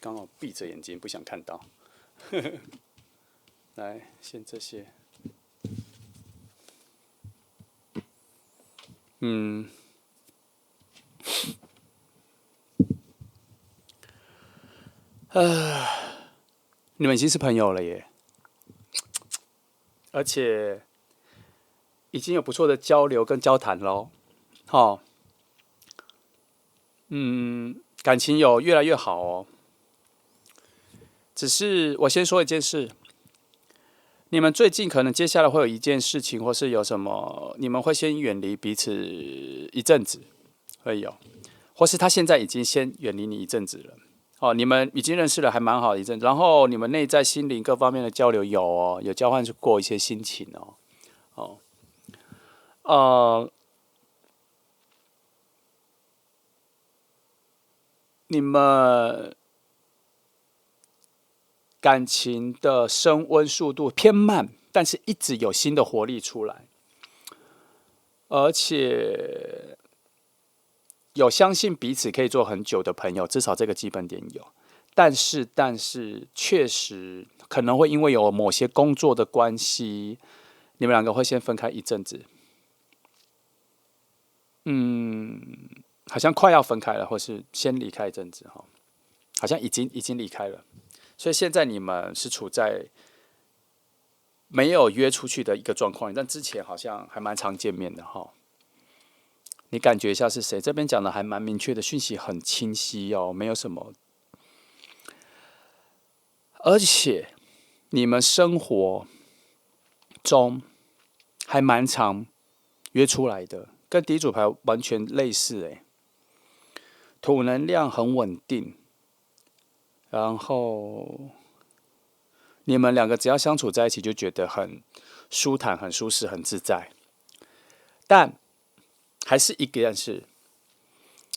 刚好闭着眼睛不想看到。来，先这些。你们已经是朋友了耶，而且已经有不错的交流跟交谈喽。好，感情有越来越好哦。只是我先说一件事，你们最近可能接下来会有一件事情，或是有什么，你们会先远离彼此一阵子，会有，或是他现在已经先远离你一阵子了。哦，你们已经认识了，还蛮好的一阵子，然后你们内在心灵各方面的交流有哦，有交换过一些心情哦，你们感情的升温速度偏慢，但是一直有新的活力出来，而且有相信彼此可以做很久的朋友，至少这个基本点有。但是，确实可能会因为有某些工作的关系，你们两个会先分开一阵子。好像快要分开了，或是先离开一阵子哈，好像已经离开了。所以现在你们是处在没有约出去的一个状况，但之前好像还蛮常见面的哈。你感觉一下是谁？这边讲的还蛮明确的，讯息很清晰哦，没有什么。而且你们生活中还蛮常约出来的，跟第一组牌完全类似诶。土能量很稳定，然后你们两个只要相处在一起，就觉得很舒坦、很舒适、很自在。但还是一件事，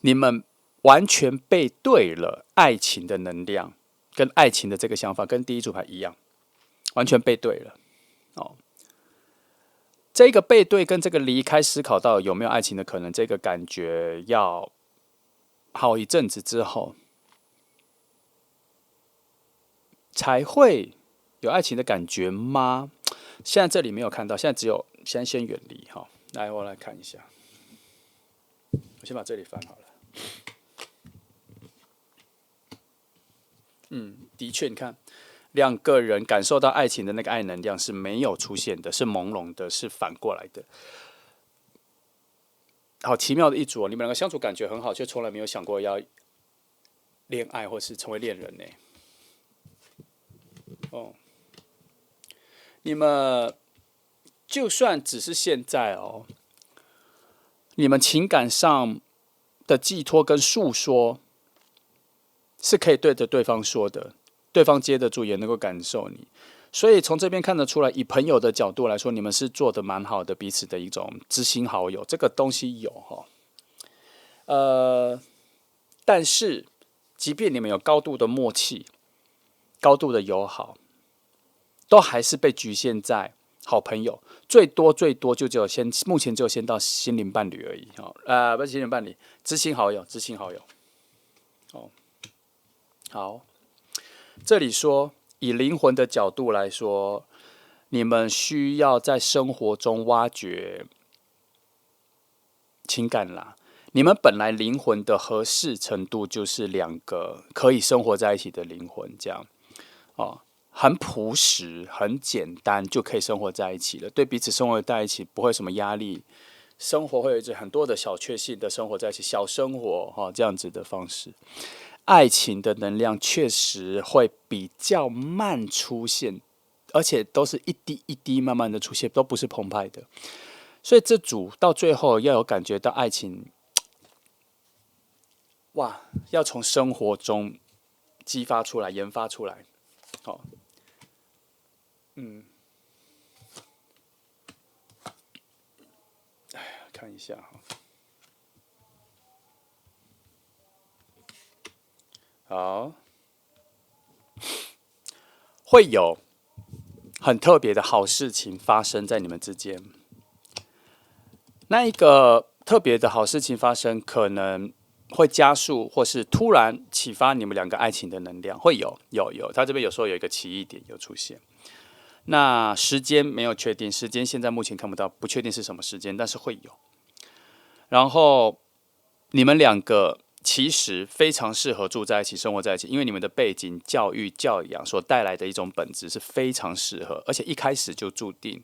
你们完全背对了爱情的能量，跟爱情的这个想法，跟第一组牌一样，完全背对了。哦，这个背对跟这个离开，思考到有没有爱情的可能，这个感觉要好一阵子之后，才会有爱情的感觉吗？现在这里没有看到，现在只有先远离哈。来，我来看一下，我先把这里翻好了。的确，你看，两个人感受到爱情的那个爱能量是没有出现的，是朦胧的，是反过来的。好奇妙的一组哦，你们两个相处感觉很好，却从来没有想过要恋爱或是成为恋人呢。哦，你们就算只是现在哦，你们情感上的寄托跟诉说，是可以对着对方说的，对方接得住，也能够感受你。所以从这边看得出来，以朋友的角度来说，你们是做的蛮好的，彼此的一种知心好友，这个东西有哈。但是即便你们有高度的默契、高度的友好，都还是被局限在好朋友，最多就只有目前只有先到心灵伴侣而已哈。不是心灵伴侣，知心好友，知心好友。哦，好，这里说以灵魂的角度来说，你们需要在生活中挖掘情感啦。你们本来灵魂的合适程度就是两个可以生活在一起的灵魂，这样哦，很朴实、很简单就可以生活在一起了。对彼此生活在一起不会什么压力，生活会有很多的小确幸的生活在一起，小生活哈这样子的方式。爱情的能量确实会比较慢出现，而且都是一滴一滴慢慢的出现，都不是澎湃的。所以这组到最后要有感觉到爱情，哇，要从生活中激发出来、研发出来。好，看一下哈。好，会有很特别的好事情发生在你们之间。那一个特别的好事情发生，可能会加速或是突然启发你们两个爱情的能量，会有。他这边有时候有一个奇异点有出现。那时间没有确定，时间现在目前看不到，不确定是什么时间，但是会有。然后你们两个其实非常适合住在一起、生活在一起，因为你们的背景、教育、教养所带来的一种本质是非常适合，而且一开始就注定。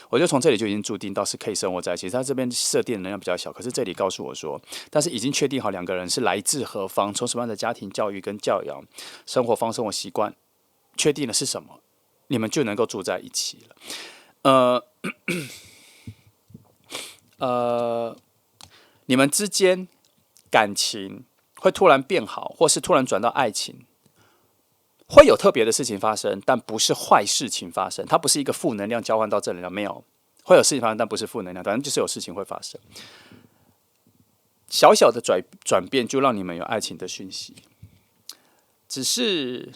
我就从这里就已经注定到是可以生活在一起。他这边设定的能量比较小，可是这里告诉我说，但是已经确定好两个人是来自何方，从什么样的家庭教育跟教养、生活方、生活习惯，确定了是什么，你们就能够住在一起了。你们之间感情会突然变好，或是突然转到爱情，会有特别的事情发生，但不是坏事情发生。它不是一个负能量交换到正能量，没有，会有事情发生，但不是负能量，反正就是有事情会发生。小小的转变就让你们有爱情的讯息，只是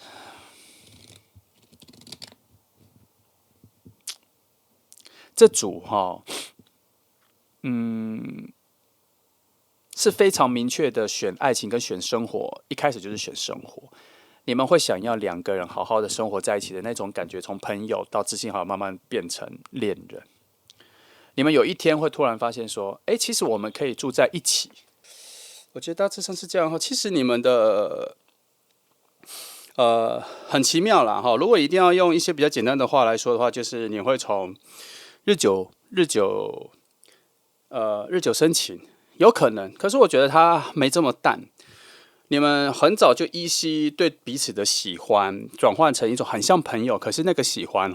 这组是非常明确的选爱情跟选生活，一开始就是选生活。你们会想要两个人好好的生活在一起的那种感觉，从朋友到知心好友，慢慢变成恋人。你们有一天会突然发现说，其实我们可以住在一起。我觉得大致上是这样。其实你们的很奇妙啦哈。如果一定要用一些比较简单的话来说的话，就是你会从日久生情，有可能。可是我觉得它没这么淡。你们很早就依稀对彼此的喜欢转换成一种很像朋友，可是那个喜欢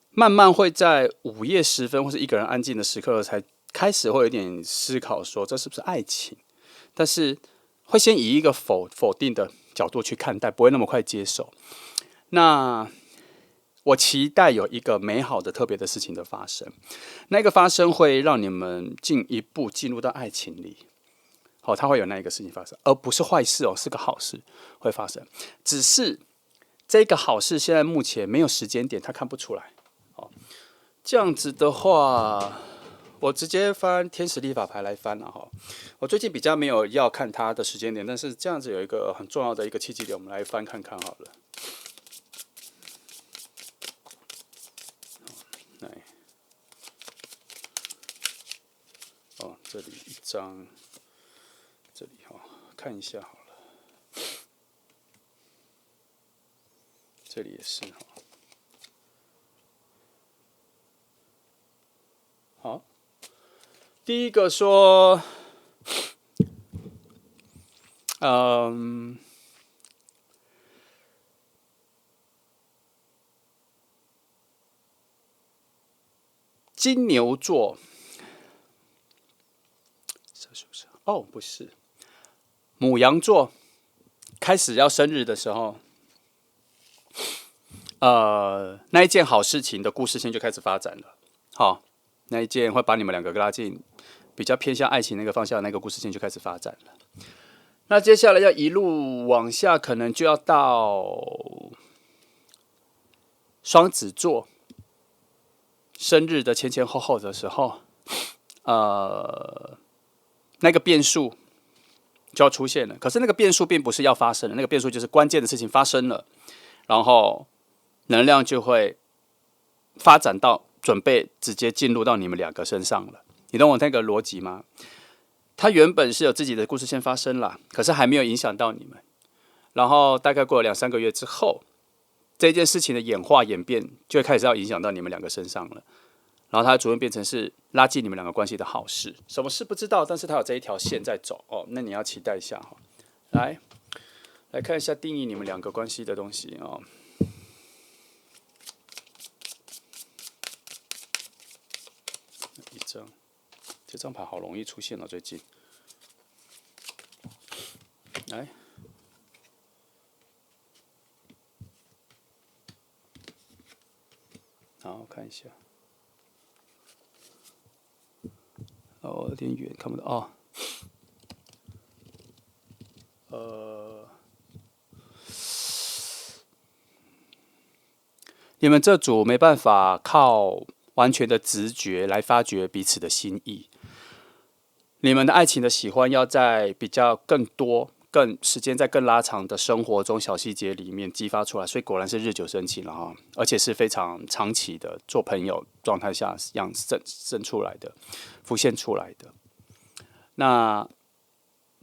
慢慢会在午夜时分或是一个人安静的时刻才开始会有点思考说这是不是爱情，但是会先以一个否定的角度去看待，不会那么快接受。那我期待有一个美好的特别的事情的发生，那个发生会让你们进一步进入到爱情里。它会有那一个事情发生，而不是坏事是个好事会发生。只是这个好事现在目前没有时间点，他看不出来。这样子的话，我直接翻天使历法牌来翻了我最近比较没有要看它的时间点，但是这样子有一个很重要的一个契机点，我们来翻看看好了。来，这里一张。这里看一下好了，这里也是好，第一个说，金牛座，不是。牡羊座开始要生日的时候，那一件好事情的故事线就开始发展了。那一件会把你们两个拉进比较偏向爱情那个方向的那个故事线就开始发展了。那接下来要一路往下，可能就要到双子座生日的前后后的时候，那个变数就要出现了。可是那个变数并不是要发生的，那个变数就是关键的事情发生了，然后能量就会发展到准备直接进入到你们两个身上了。你懂我那个逻辑吗？它原本是有自己的故事线发生了，可是还没有影响到你们。然后大概过了2-3个月之后，这件事情的演化演变就会开始要影响到你们两个身上了。然后它逐渐变成是拉近你们两个关系的好事。什么事不知道，但是它有这一条线在走那你要期待一下来看一下定义你们两个关系的东西一张，这张牌好容易出现了，最近。来，好，看一下。有点远，看不到你们这组没办法靠完全的直觉来发掘彼此的心意。你们的爱情的喜欢要在比较更多、更时间在更拉长的生活中小细节里面激发出来，所以果然是日久生情了哈，而且是非常长期的做朋友状态下生出来的、浮现出来的。那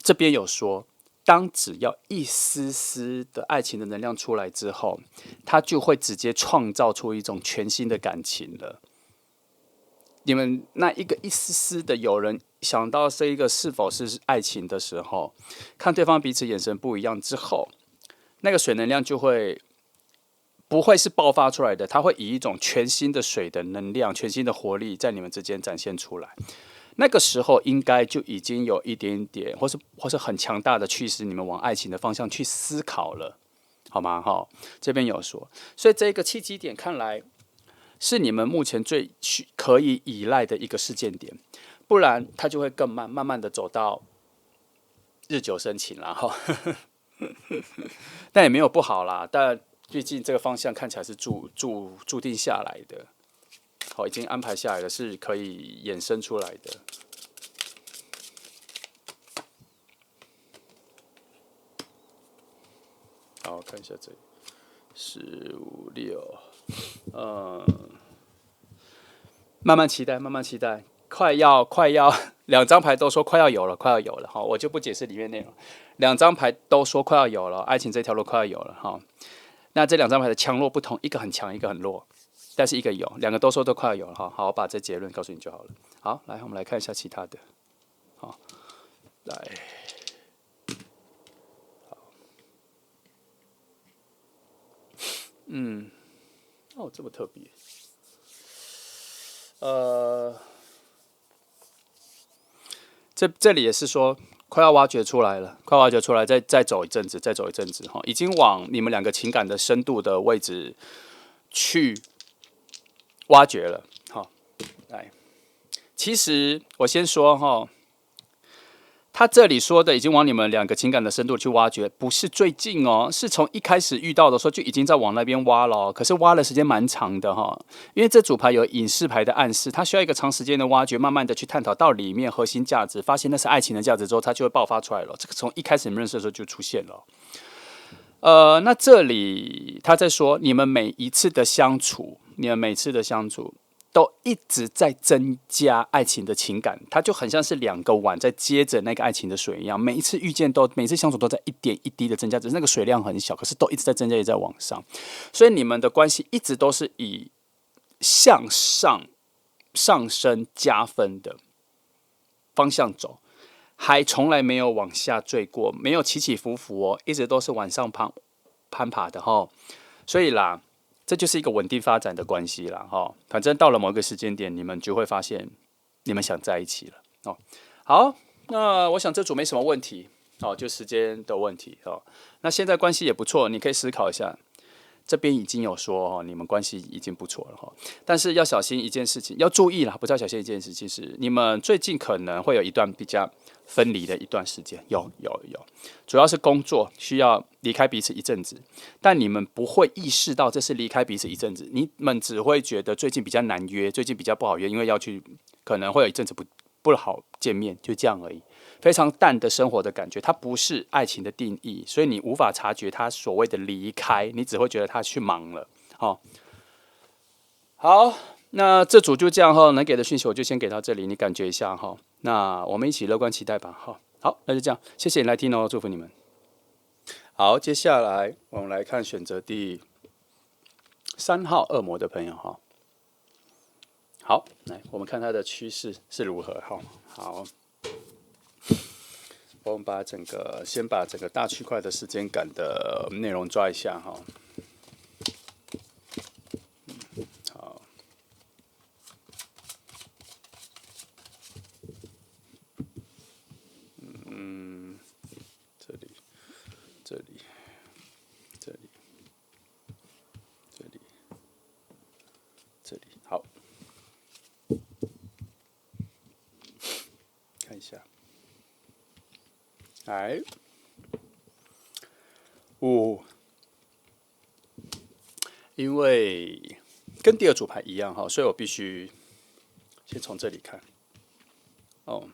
这边有说，当只要一丝丝的爱情的能量出来之后，它就会直接创造出一种全新的感情了。你们那一丝丝的有人想到这一个是否是爱情的时候，看对方彼此眼神不一样之后，那个水能量就会不会是爆发出来的，它会以一种全新的水的能量、全新的活力在你们之间展现出来。那个时候应该就已经有一点点，或是很强大的驱使你们往爱情的方向去思考了，好吗？哈，这边有说，所以这个契机点看来是你们目前最可以依赖的一个事件点，不然它就会更慢慢的走到日久生情了哈。但也没有不好啦，但毕竟这个方向看起来是注定下来的。好，已经安排下来了，是可以衍生出来的。好，看一下这里，15、6，慢慢期待，慢慢期待，快要两张牌都说快要有了，快要有了。好，我就不解释里面内容，两张牌都说快要有了，爱情这条路快要有了。哈，那这两张牌的强弱不同，一个很强，一个很弱。但是一个有，两个都说都快要有了哈。好，我把这结论告诉你就好了。好，来，我们来看一下其他的。好，来，哦，这么特别。这里也是说快要挖掘出来了，快挖掘出来，再走一阵子，再走一阵子哈，已经往你们两个情感的深度的位置去挖掘了。好，来，其实我先说哈，他这里说的已经往你们两个情感的深度去挖掘，不是最近哦，是从一开始遇到的时候就已经在往那边挖了哦。可是挖的时间蛮长的哈，因为这组牌有隐士牌的暗示，它需要一个长时间的挖掘，慢慢的去探讨到里面核心价值，发现那是爱情的价值之后，它就会爆发出来了。这个从一开始你们认识的时候就出现了。那这里他在说，你们每一次的相处，都一直在增加爱情的情感，它就很像是两个碗在接着那个爱情的水一样，每一次遇见每次相处都在一点一滴的增加，只是那个水量很小，可是都一直在增加，也在往上，所以你们的关系一直都是以向上上升加分的方向走，还从来没有往下坠过，没有起起伏伏哦，一直都是往上攀爬的哈，所以啦。这就是一个稳定发展的关系啦，哈。反正到了某一个时间点，你们就会发现你们想在一起了哦。好，那我想这组没什么问题哦，就时间的问题哦。那现在关系也不错，你可以思考一下。这边已经有说哦，你们关系已经不错了哈，但是要小心一件事情，要注意啦，不是要小心一件事情，是你们最近可能会有一段比较分离的一段时间，有，主要是工作需要离开彼此一阵子，但你们不会意识到这是离开彼此一阵子，你们只会觉得最近比较难约，最近比较不好约，因为要去可能会有一阵子不好见面，就这样而已。非常淡的生活的感觉，它不是爱情的定义，所以你无法察觉他所谓的离开，你只会觉得他去忙了。好，那这组就这样哈，能给的讯息我就先给到这里，你感觉一下哈。那我们一起乐观期待吧。好，那就这样，谢谢你来听哦，祝福你们。好，接下来我们来看选择第3号恶魔的朋友哈。好，来我们看它的趋势是如何。好。我们先把整个大区块的时间感的内容抓一下哈。好，这里，这里，这里，这里，这里，好，看一下，来。因为跟第二组牌一样哈，所以我必须先从这里看。哦，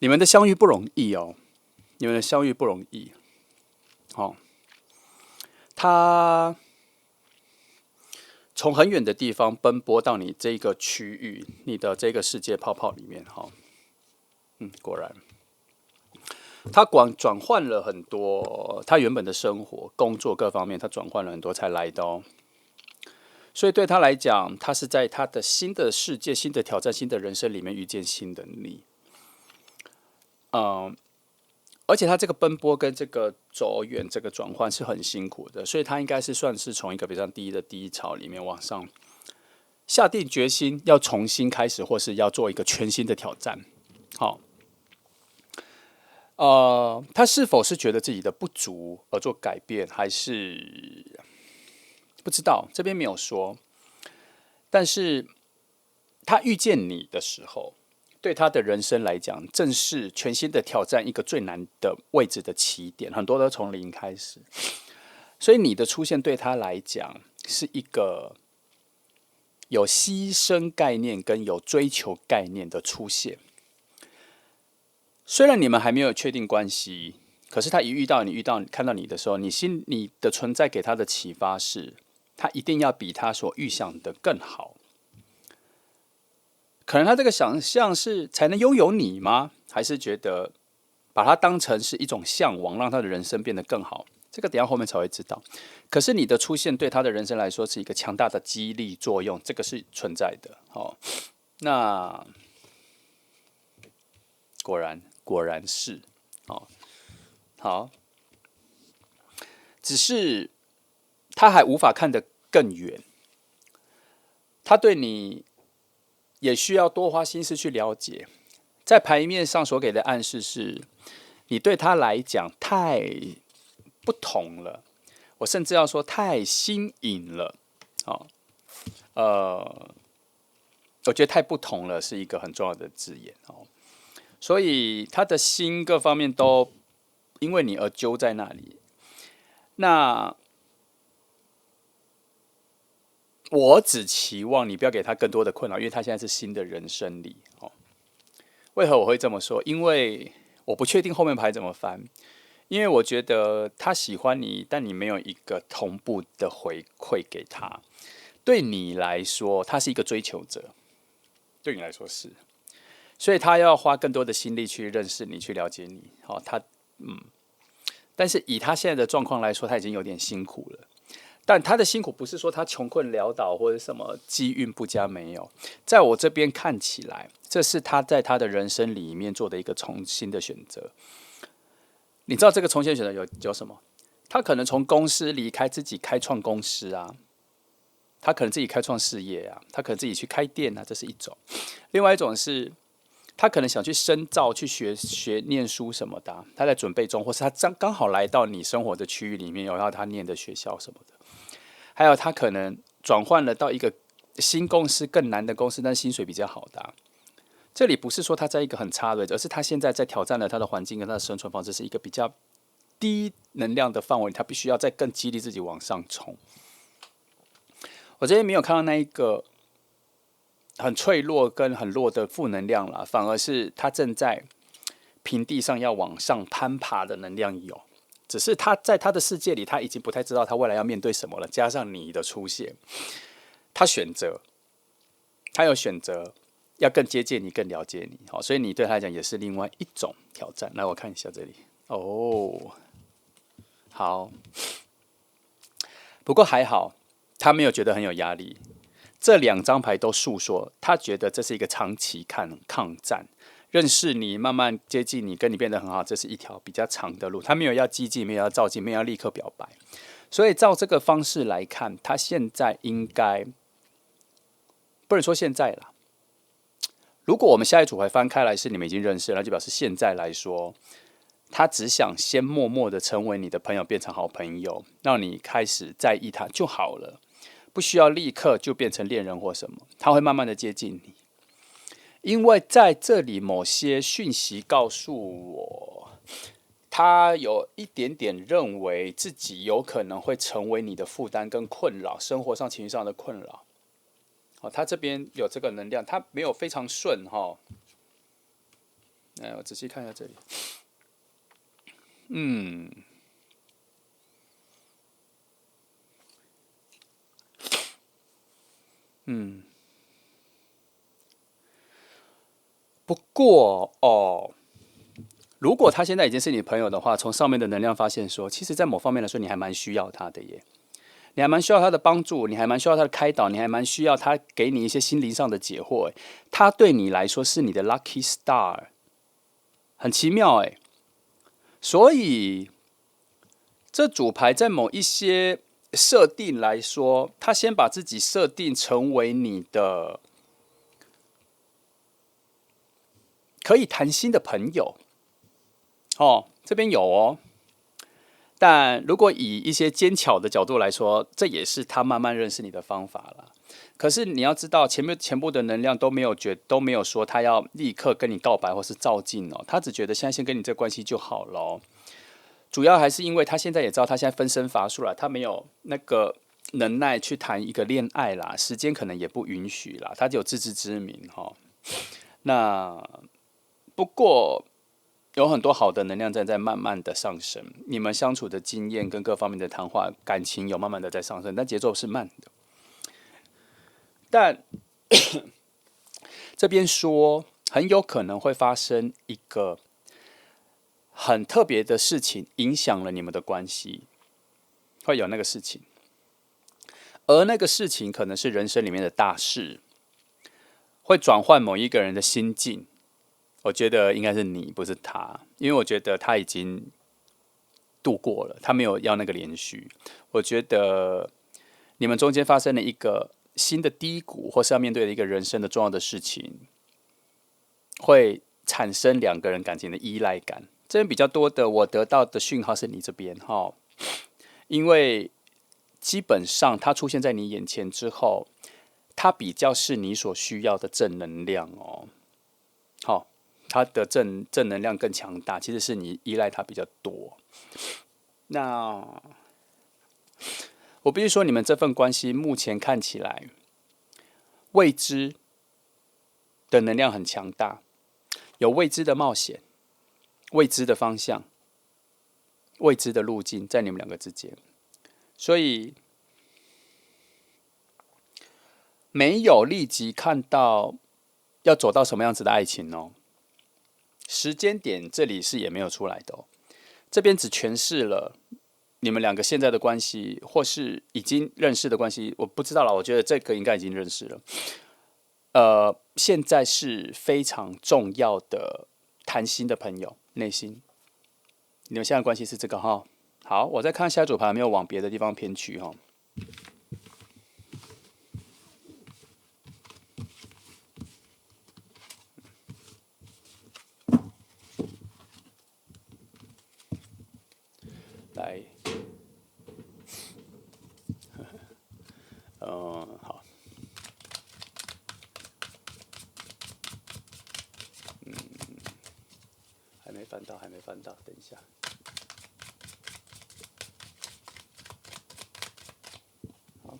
你们的相遇不容易哦，你们的相遇不容易。哦，他从很远的地方奔波到你这个区域，你的这个世界泡泡里面，哈，果然，他转换了很多，他原本的生活、工作各方面，他转换了很多才来的哦。所以对他来讲，他是在他的新的世界、新的挑战、新的人生里面遇见新的你。而且他这个奔波跟这个走远、这个转换是很辛苦的，所以他应该是算是从一个比较低的低潮里面往上，下定决心要重新开始，或是要做一个全新的挑战。好，他是否是觉得自己的不足而做改变，还是不知道？这边没有说。但是他遇见你的时候，对他的人生来讲，正是全新的挑战，一个最难的位置的起点，很多都从零开始。所以你的出现对他来讲是一个有牺牲概念跟有追求概念的出现。虽然你们还没有确定关系，可是他一遇到你，看到你的时候，你的存在给他的启发是，他一定要比他所预想的更好。可能他这个想象是才能拥有你吗？还是觉得把它当成是一种向往，让他的人生变得更好？这个等一下后面才会知道。可是你的出现对他的人生来说是一个强大的激励作用，这个是存在的。哦，那果然是哦，好，只是他还无法看得更远，他对你也需要多花心思去了解。在牌面上所给的暗示是，你对他来讲太不同了，我甚至要说太新颖了。哦，我觉得太不同了是一个很重要的字眼哦。所以他的心各方面都因为你而揪在那里。那我只期望你不要给他更多的困扰，因为他现在是新的人生里。哦，为何我会这么说？因为我不确定后面牌怎么翻，因为我觉得他喜欢你，但你没有一个同步的回馈给他。对你来说，他是一个追求者，对你来说是，所以他要花更多的心力去认识你，去了解你。好，但是以他现在的状况来说，他已经有点辛苦了。但他的辛苦不是说他穷困潦倒或者什么机运不佳，没有。在我这边看起来，这是他在他的人生里面做的一个重新的选择。你知道这个重新的选择有什么？他可能从公司离开，自己开创公司啊，他可能自己开创事业啊，他可能自己去开店啊，这是一种。另外一种是，他可能想去深造，去学念书什么的啊，他在准备中，或是他刚好来到你生活的区域里面，有要他念的学校什么的。还有他可能转换了到一个新公司，更难的公司，但薪水比较好的啊。这里不是说他在一个很差的位置，而是他现在在挑战了他的环境跟他的生存方式是一个比较低能量的范围，他必须要再更激励自己往上冲。我这边没有看到那一个很脆弱跟很弱的负能量啦，反而是他正在平地上要往上攀爬的能量有。只是他在他的世界里，他已经不太知道他未来要面对什么了。加上你的出现，他有选择要更接近你，更了解你。好，所以你对他来讲也是另外一种挑战。来，我看一下这里。哦，好，不过还好，他没有觉得很有压力。这两张牌都诉说，他觉得这是一个长期抗战。认识你，慢慢接近你，跟你变得很好，这是一条比较长的路。他没有要激进，没有要照进，没有要立刻表白。所以照这个方式来看，他现在应该不能说现在啦。如果我们下一组牌翻开来是你们已经认识了，那就表示现在来说，他只想先默默的成为你的朋友，变成好朋友，让你开始在意他就好了，不需要立刻就变成恋人或什么。他会慢慢的接近你。因为在这里，某些讯息告诉我，他有一点点认为自己有可能会成为你的负担跟困扰，生活上、情绪上的困扰。哦，他这边有这个能量，他没有非常顺哈。我仔细看一下这里。不过哦，如果他现在已经是你朋友的话，从上面的能量发现说，其实，在某方面来说，你还蛮需要他的耶。你还蛮需要他的帮助，你还蛮需要他的开导，你还蛮需要他给你一些心灵上的解惑。他对你来说是你的 lucky star，很奇妙哎。所以这组牌在某一些设定来说，他先把自己设定成为你的可以谈心的朋友。哦，这边有哦。但如果以一些精巧的角度来说，这也是他慢慢认识你的方法了。可是你要知道，全部的能量都没有说他要立刻跟你告白或是照进哦，他只觉得现在先跟你这关系就好了哦。主要还是因为他现在也知道他现在分身乏术了，他没有那个能耐去谈一个恋爱啦，时间可能也不允许啦，他就有自知之明哈。那不过有很多好的能量在慢慢的上升，你们相处的经验跟各方面的谈话，感情有慢慢的在上升，但节奏是慢的。但这边说很有可能会发生一个很特别的事情，影响了你们的关系，会有那个事情，而那个事情可能是人生里面的大事，会转换某一个人的心境。我觉得应该是你，不是他，因为我觉得他已经度过了，他没有要那个连续。我觉得你们中间发生了一个新的低谷，或是要面对的一个人生的重要的事情，会产生两个人感情的依赖感。这边比较多的，我得到的讯号是你这边哈，因为基本上他出现在你眼前之后，他比较是你所需要的正能量哦。好，他的正能量更强大，其实是你依赖他比较多。那我必须说，你们这份关系目前看起来未知的能量很强大，有未知的冒险、未知的方向、未知的路径在你们两个之间，所以没有立即看到要走到什么样子的爱情哦。时间点这里是也没有出来的哦，这边只诠释了你们两个现在的关系，或是已经认识的关系，我不知道了。我觉得这个应该已经认识了。现在是非常重要的谈心的朋友，内心，你们现在的关系是这个哈。好，我再看下一组牌有没有往别的地方偏去哈。来，好，还没翻到，还没翻到，等一下。好，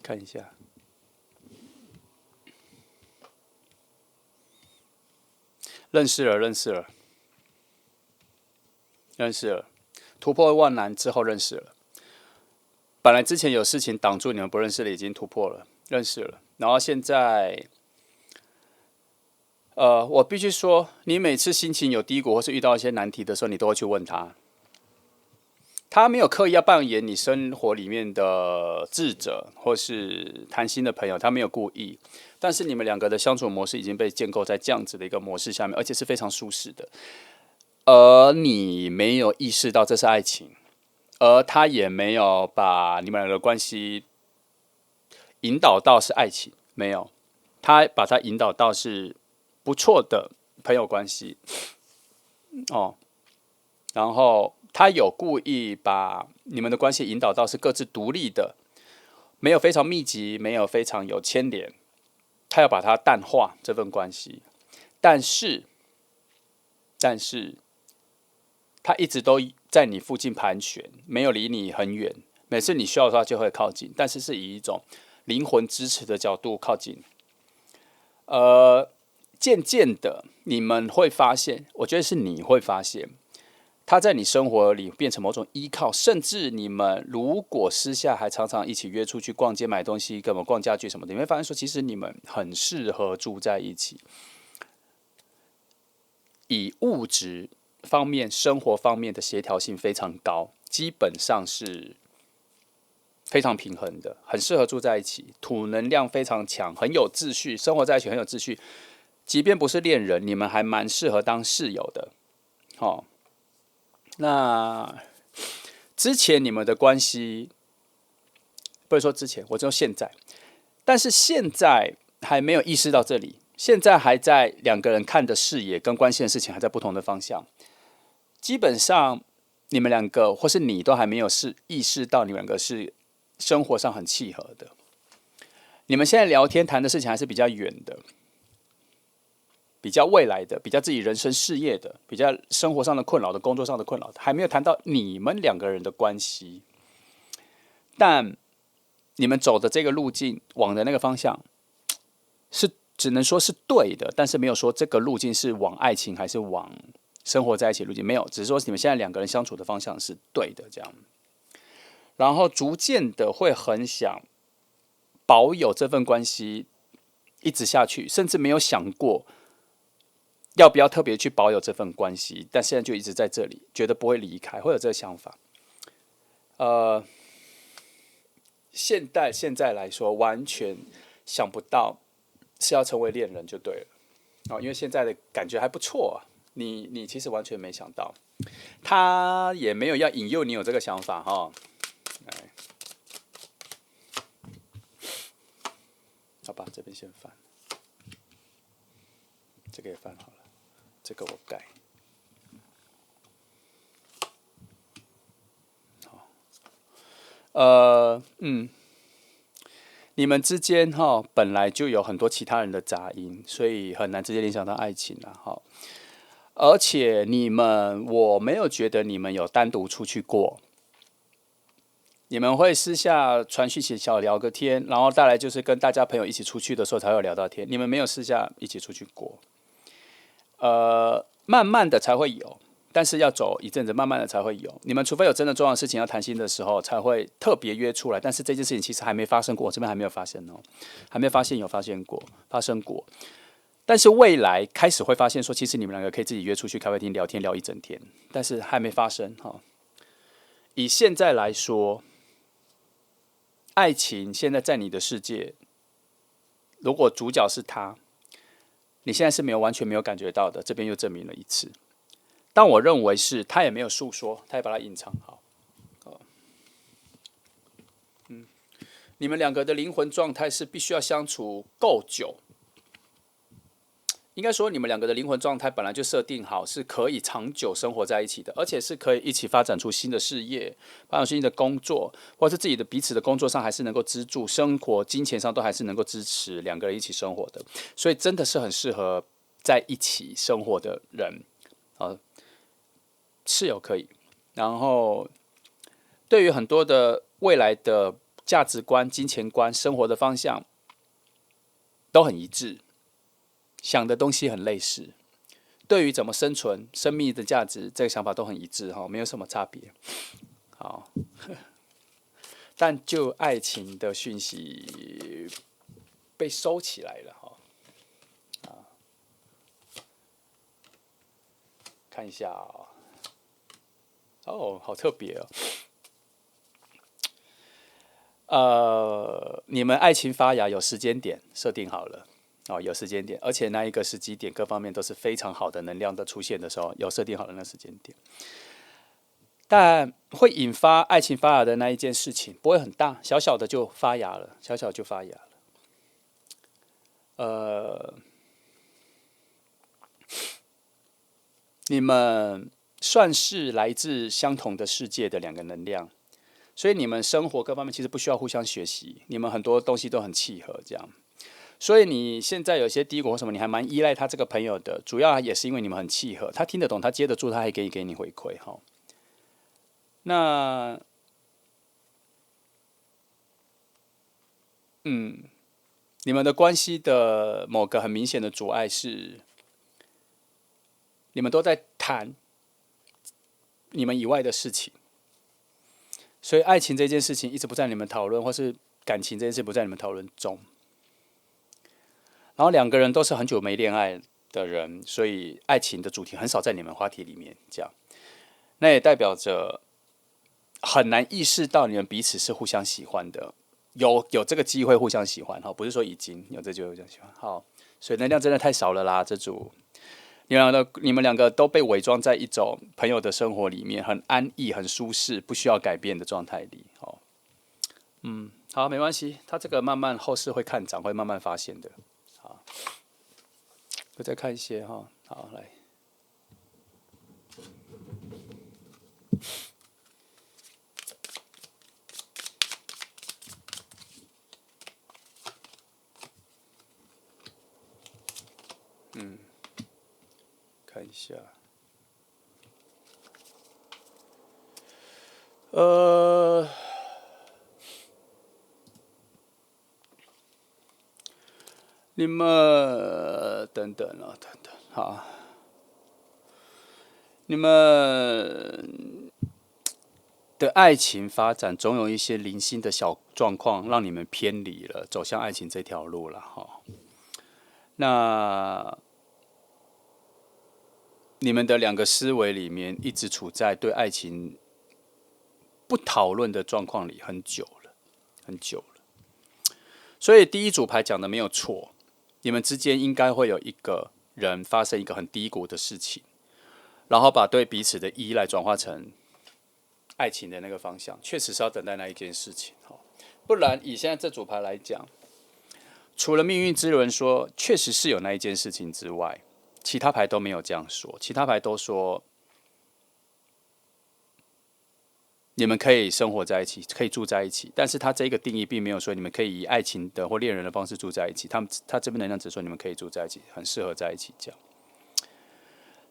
看一下。认识了，认识了，认识了，突破万难之后认识了。本来之前有事情挡住你们不认识的，已经突破了，认识了。然后现在，我必须说，你每次心情有低谷或是遇到一些难题的时候，你都会去问他。他没有刻意要扮演你生活里面的智者或是谈心的朋友，他没有故意。但是你们两个的相处模式已经被建构在这样子的一个模式下面，而且是非常舒适的。而你没有意识到这是爱情，而他也没有把你们两个的关系引导到是爱情，没有，他把它引导到是不错的朋友关系哦。然后他有故意把你们的关系引导到是各自独立的，没有非常密集，没有非常有牵连，他要把它淡化这份关系。但是他一直都在你附近盘旋，没有离你很远。每次你需要的时候就会靠近，但是是以一种灵魂支持的角度靠近。渐渐的你们会发现，我觉得是你会发现，他在你生活里变成某种依靠，甚至你们如果私下还常常一起约出去逛街、买东西、跟我们逛家具什么的，你会发现说，其实你们很适合住在一起。以物质方面、生活方面的协调性非常高，基本上是非常平衡的，很适合住在一起。土能量非常强，很有秩序，生活在一起很有秩序。即便不是恋人，你们还蛮适合当室友的。哦，那之前你们的关系，不是说之前，我就现在，但是现在还没有意识到这里，现在还在两个人看的视野跟关心的事情还在不同的方向。基本上，你们两个或是你都还没有意识到，你们两个是生活上很契合的。你们现在聊天谈的事情还是比较远的，比较未来的，比较自己人生事业的，比较生活上的困扰的，工作上的困扰的，还没有谈到你们两个人的关系。但你们走的这个路径，往的那个方向，是只能说是对的，但是没有说这个路径是往爱情还是往生活在一起的路径，没有，只是说你们现在两个人相处的方向是对的，这样。然后逐渐的会很想保有这份关系一直下去，甚至没有想过要不要特别去保有这份关系，但现在就一直在这里，觉得不会离开，会有这个想法。现在来说，完全想不到是要成为恋人就对了。哦，因为现在的感觉还不错啊，你其实完全没想到，他也没有要引诱你有这个想法哈。好吧，这边先翻，这个也翻好了，这个我改。你们之间本来就有很多其他人的杂音，所以很难直接联想到爱情啦哈。而且我没有觉得你们有单独出去过，你们会私下传讯息小聊个天，然后再来就是跟大家朋友一起出去的时候才会聊到天。你们没有私下一起出去过，慢慢的才会有，但是要走一阵子，慢慢的才会有。你们除非有真的重要的事情要谈心的时候，才会特别约出来。但是这件事情其实还没发生过，我这边还没有发生哦，还没发现有发生过。但是未来开始会发现说，其实你们两个可以自己约出去咖啡厅聊天聊一整天，但是还没发生哈。以现在来说，爱情现在在你的世界，如果主角是他，你现在是完全没有感觉到的，这边又证明了一次。但我认为是他也没有诉说，他也把它隐藏好。你们两个的灵魂状态是必须要相处够久。应该说，你们两个的灵魂状态本来就设定好，是可以长久生活在一起的，而且是可以一起发展出新的事业，发展出新的工作，或是自己的彼此的工作上还是能够资助，生活金钱上都还是能够支持两个人一起生活的，所以真的是很适合在一起生活的人室友可以。然后，对于很多的未来的价值观、金钱观、生活的方向都很一致。想的东西很类似，对于怎么生存、生命的价值，这个想法都很一致哈，没有什么差别。好，但就爱情的讯息被收起来了哈。看一下哦，好特别哦。你们爱情发芽有时间点设定好了。有时间点，而且那一个时机点各方面都是非常好的能量的出现的时候，有设定好的那时间点。但会引发爱情发芽的那一件事情不会很大，小小的就发芽了，小小就发芽了。你们算是来自相同的世界的两个能量，所以你们生活各方面其实不需要互相学习，你们很多东西都很契合，这样。所以你现在有些低谷或什么，你还蛮依赖他这个朋友的，主要也是因为你们很契合，他听得懂，他接得住，他还可以给你回馈哈。那你们的关系的某个很明显的阻碍是，你们都在谈你们以外的事情，所以爱情这件事情一直不在你们讨论，或是感情这件事不在你们讨论中。然后两个人都是很久没恋爱的人，所以爱情的主题很少在你们话题里面。这样，那也代表着很难意识到你们彼此是互相喜欢的，有这个机会互相喜欢哈，不是说已经有这机会互相喜欢。好，所以能量真的太少了啦，这组。你们两个都被伪装在一种朋友的生活里面，很安逸、很舒适、不需要改变的状态里。好，好，没关系，他这个慢慢后市会看涨，会慢慢发现的。好，我再看一些哈。好，来，看一下。你们等等啊，等等，好，你们的爱情发展总有一些零星的小状况，让你们偏离了走向爱情这条路了哈。那你们的两个思维里面一直处在对爱情不讨论的状况里很久了，很久了。所以第一组牌讲的没有错，你们之间应该会有一个人发生一个很低谷的事情，然后把对彼此的依赖转化成爱情的那个方向，确实是要等待那一件事情。不然以现在这组牌来讲，除了命运之轮说确实是有那一件事情之外，其他牌都没有这样说，其他牌都说你们可以生活在一起，可以住在一起，但是他这个定义并没有说你们可以以爱情的或恋人的方式住在一起。他这边能量只说你们可以住在一起，很适合在一起这样。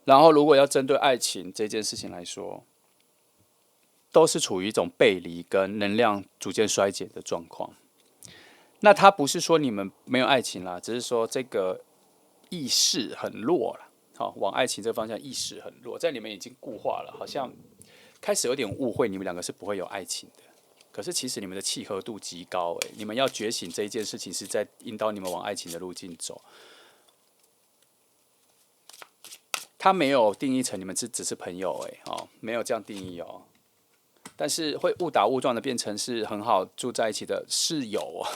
然后如果要针对爱情这件事情来说，都是处于一种背离跟能量逐渐衰减的状况。那他不是说你们没有爱情啦，只是说这个意识很弱了。好，往爱情这个方向意识很弱，在你们已经固化了，好像开始有点误会，你们两个是不会有爱情的。可是其实你们的契合度极高，你们要觉醒这一件事情是在引导你们往爱情的路径走。他没有定义成你们只是朋友，没有这样定义哦。但是会误打误撞的变成是很好住在一起的室友。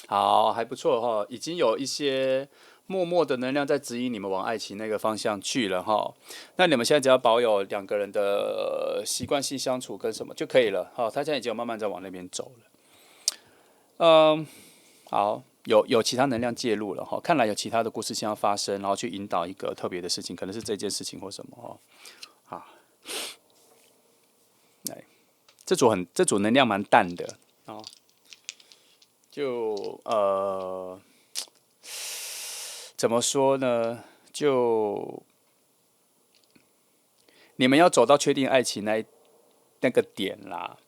好，还不错哈，已经有一些默默的能量在指引你们往爱情那个方向去了哈。那你们现在只要保有两个人的习惯性相处跟什么就可以了哈。他现在已经有慢慢在往那边走了。好，有其他能量介入了哈，看来有其他的故事先要发生，然后去引导一个特别的事情，可能是这件事情或什么哈。好，来，这组能量蛮淡的哦。就怎么说呢？就你们要走到确定爱情那个点啦，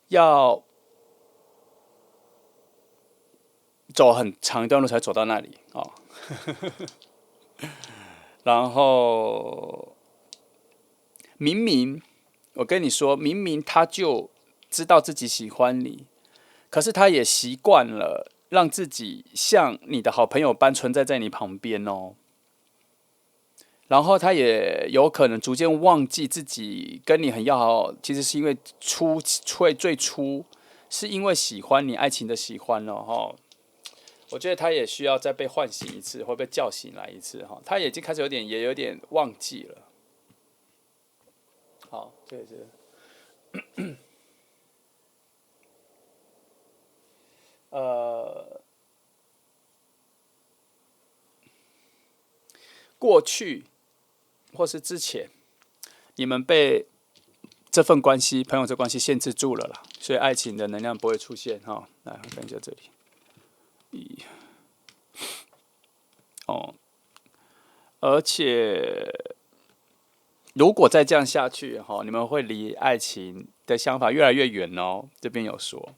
要走很长一段路才走到那里哦。然后明明我跟你说，明明他就知道自己喜欢你，可是他也习惯了让自己像你的好朋友般存在在你旁边哦。然后他也有可能逐渐忘记自己跟你很要好，其实是因为最初是因为喜欢你爱情的喜欢了哈。我觉得他也需要再被唤醒一次，或被叫醒来一次哈。他已经开始也有点忘记了。好，这是过去或是之前，你们被这份关系、朋友这关系限制住了啦，所以爱情的能量不会出现哈。来看一下这里，而且如果再这样下去哈，你们会离爱情的想法越来越远哦。这边有说，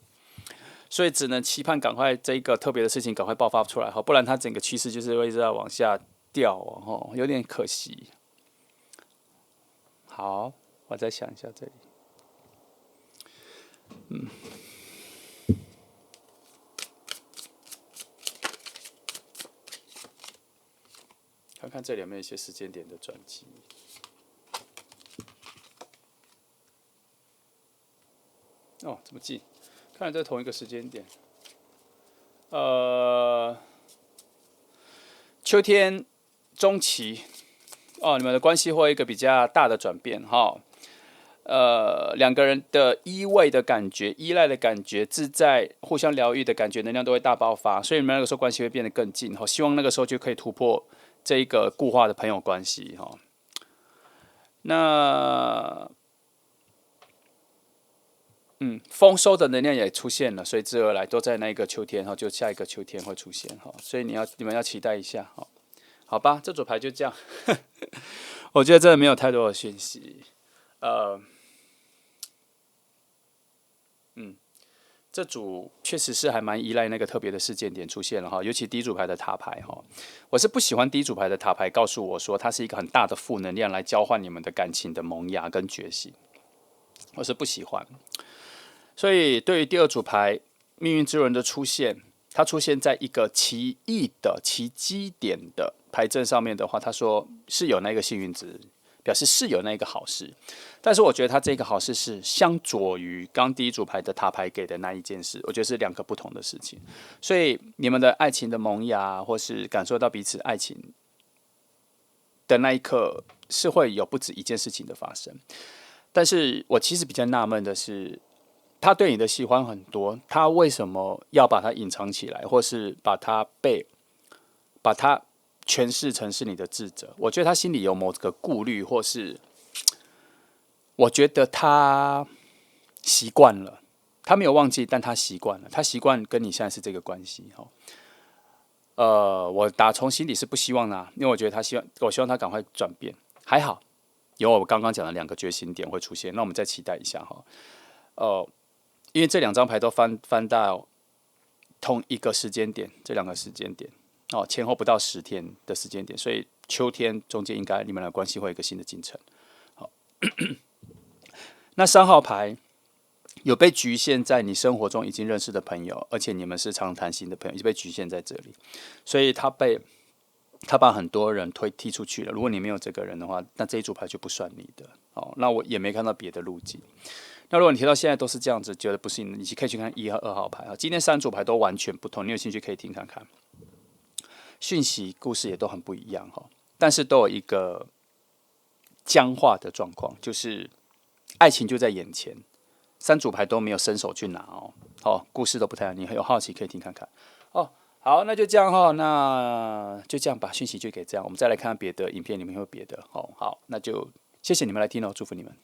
所以只能期盼赶快这一个特别的事情赶快爆发出来哈，不然它整个趋势就是会一直在往下掉哦，有点可惜。好，我再想一下这里。看看这里有没有一些时间点的转机。哦，这么近，看来在同一个时间点。秋天中期，哦，你们的关系会有一个比较大的转变哈。两个人的依偎的感觉、依赖的感觉、自在、互相疗愈的感觉，能量都会大爆发，所以你们那个时候关系会变得更近哈。希望那个时候就可以突破这一个固化的朋友关系哈。那丰收的能量也出现了，随之而来，都在那一个秋天哈，就下一个秋天会出现哈，所以你们要期待一下哈，好吧，这组牌就这样，我觉得真的没有太多的讯息，这组确实是还蛮依赖那个特别的事件点出现了哈，尤其第一组牌的塔牌哈，我是不喜欢第一组牌的塔牌告诉我说它是一个很大的负能量来交换你们的感情的萌芽跟觉醒，我是不喜欢。所以对于第二组牌命运之轮的出现，它出现在一个奇异的奇迹点的牌阵上面的话，他说是有那个幸运值，表示是有那个好事。但是我觉得它这个好事是相左于刚第一组牌的塔牌给的那一件事，我觉得是两个不同的事情。所以你们的爱情的萌芽，或是感受到彼此爱情的那一刻，是会有不止一件事情的发生。但是我其实比较纳闷的是，他对你的喜欢很多，他为什么要把它隐藏起来，或是把它诠释成是你的自责？我觉得他心里有某个顾虑，或是我觉得他习惯了，他没有忘记，但他习惯了，他习惯跟你现在是这个关系哈。我打从心底是不希望啦，因为我觉得我希望他赶快转变。还好有我刚刚讲的两个觉醒点会出现，那我们再期待一下哈。因为这两张牌都翻到同一个时间点，这两个时间点哦，前后不到10天的时间点，所以秋天中间应该你们的关系会有一个新的进程。好，那3号牌有被局限在你生活中已经认识的朋友，而且你们是常谈心的朋友，已经被局限在这里，所以他把很多人踢出去了。如果你没有这个人的话，那这一组牌就不算你的。哦，那我也没看到别的路径。那如果你提到现在都是这样子，觉得不是你的，你可以去看1和2号牌啊。今天3组牌都完全不同，你有兴趣可以听看看。讯息故事也都很不一样哈，但是都有一个僵化的状况，就是爱情就在眼前，3组牌都没有伸手去拿哦。哦，故事都不太一样，你很有好奇可以听看看哦。好，那就这样哈，那就这样吧，讯息就给这样，我们再来看看别的影片里面有别的哦。好，那就谢谢你们来听哦，祝福你们。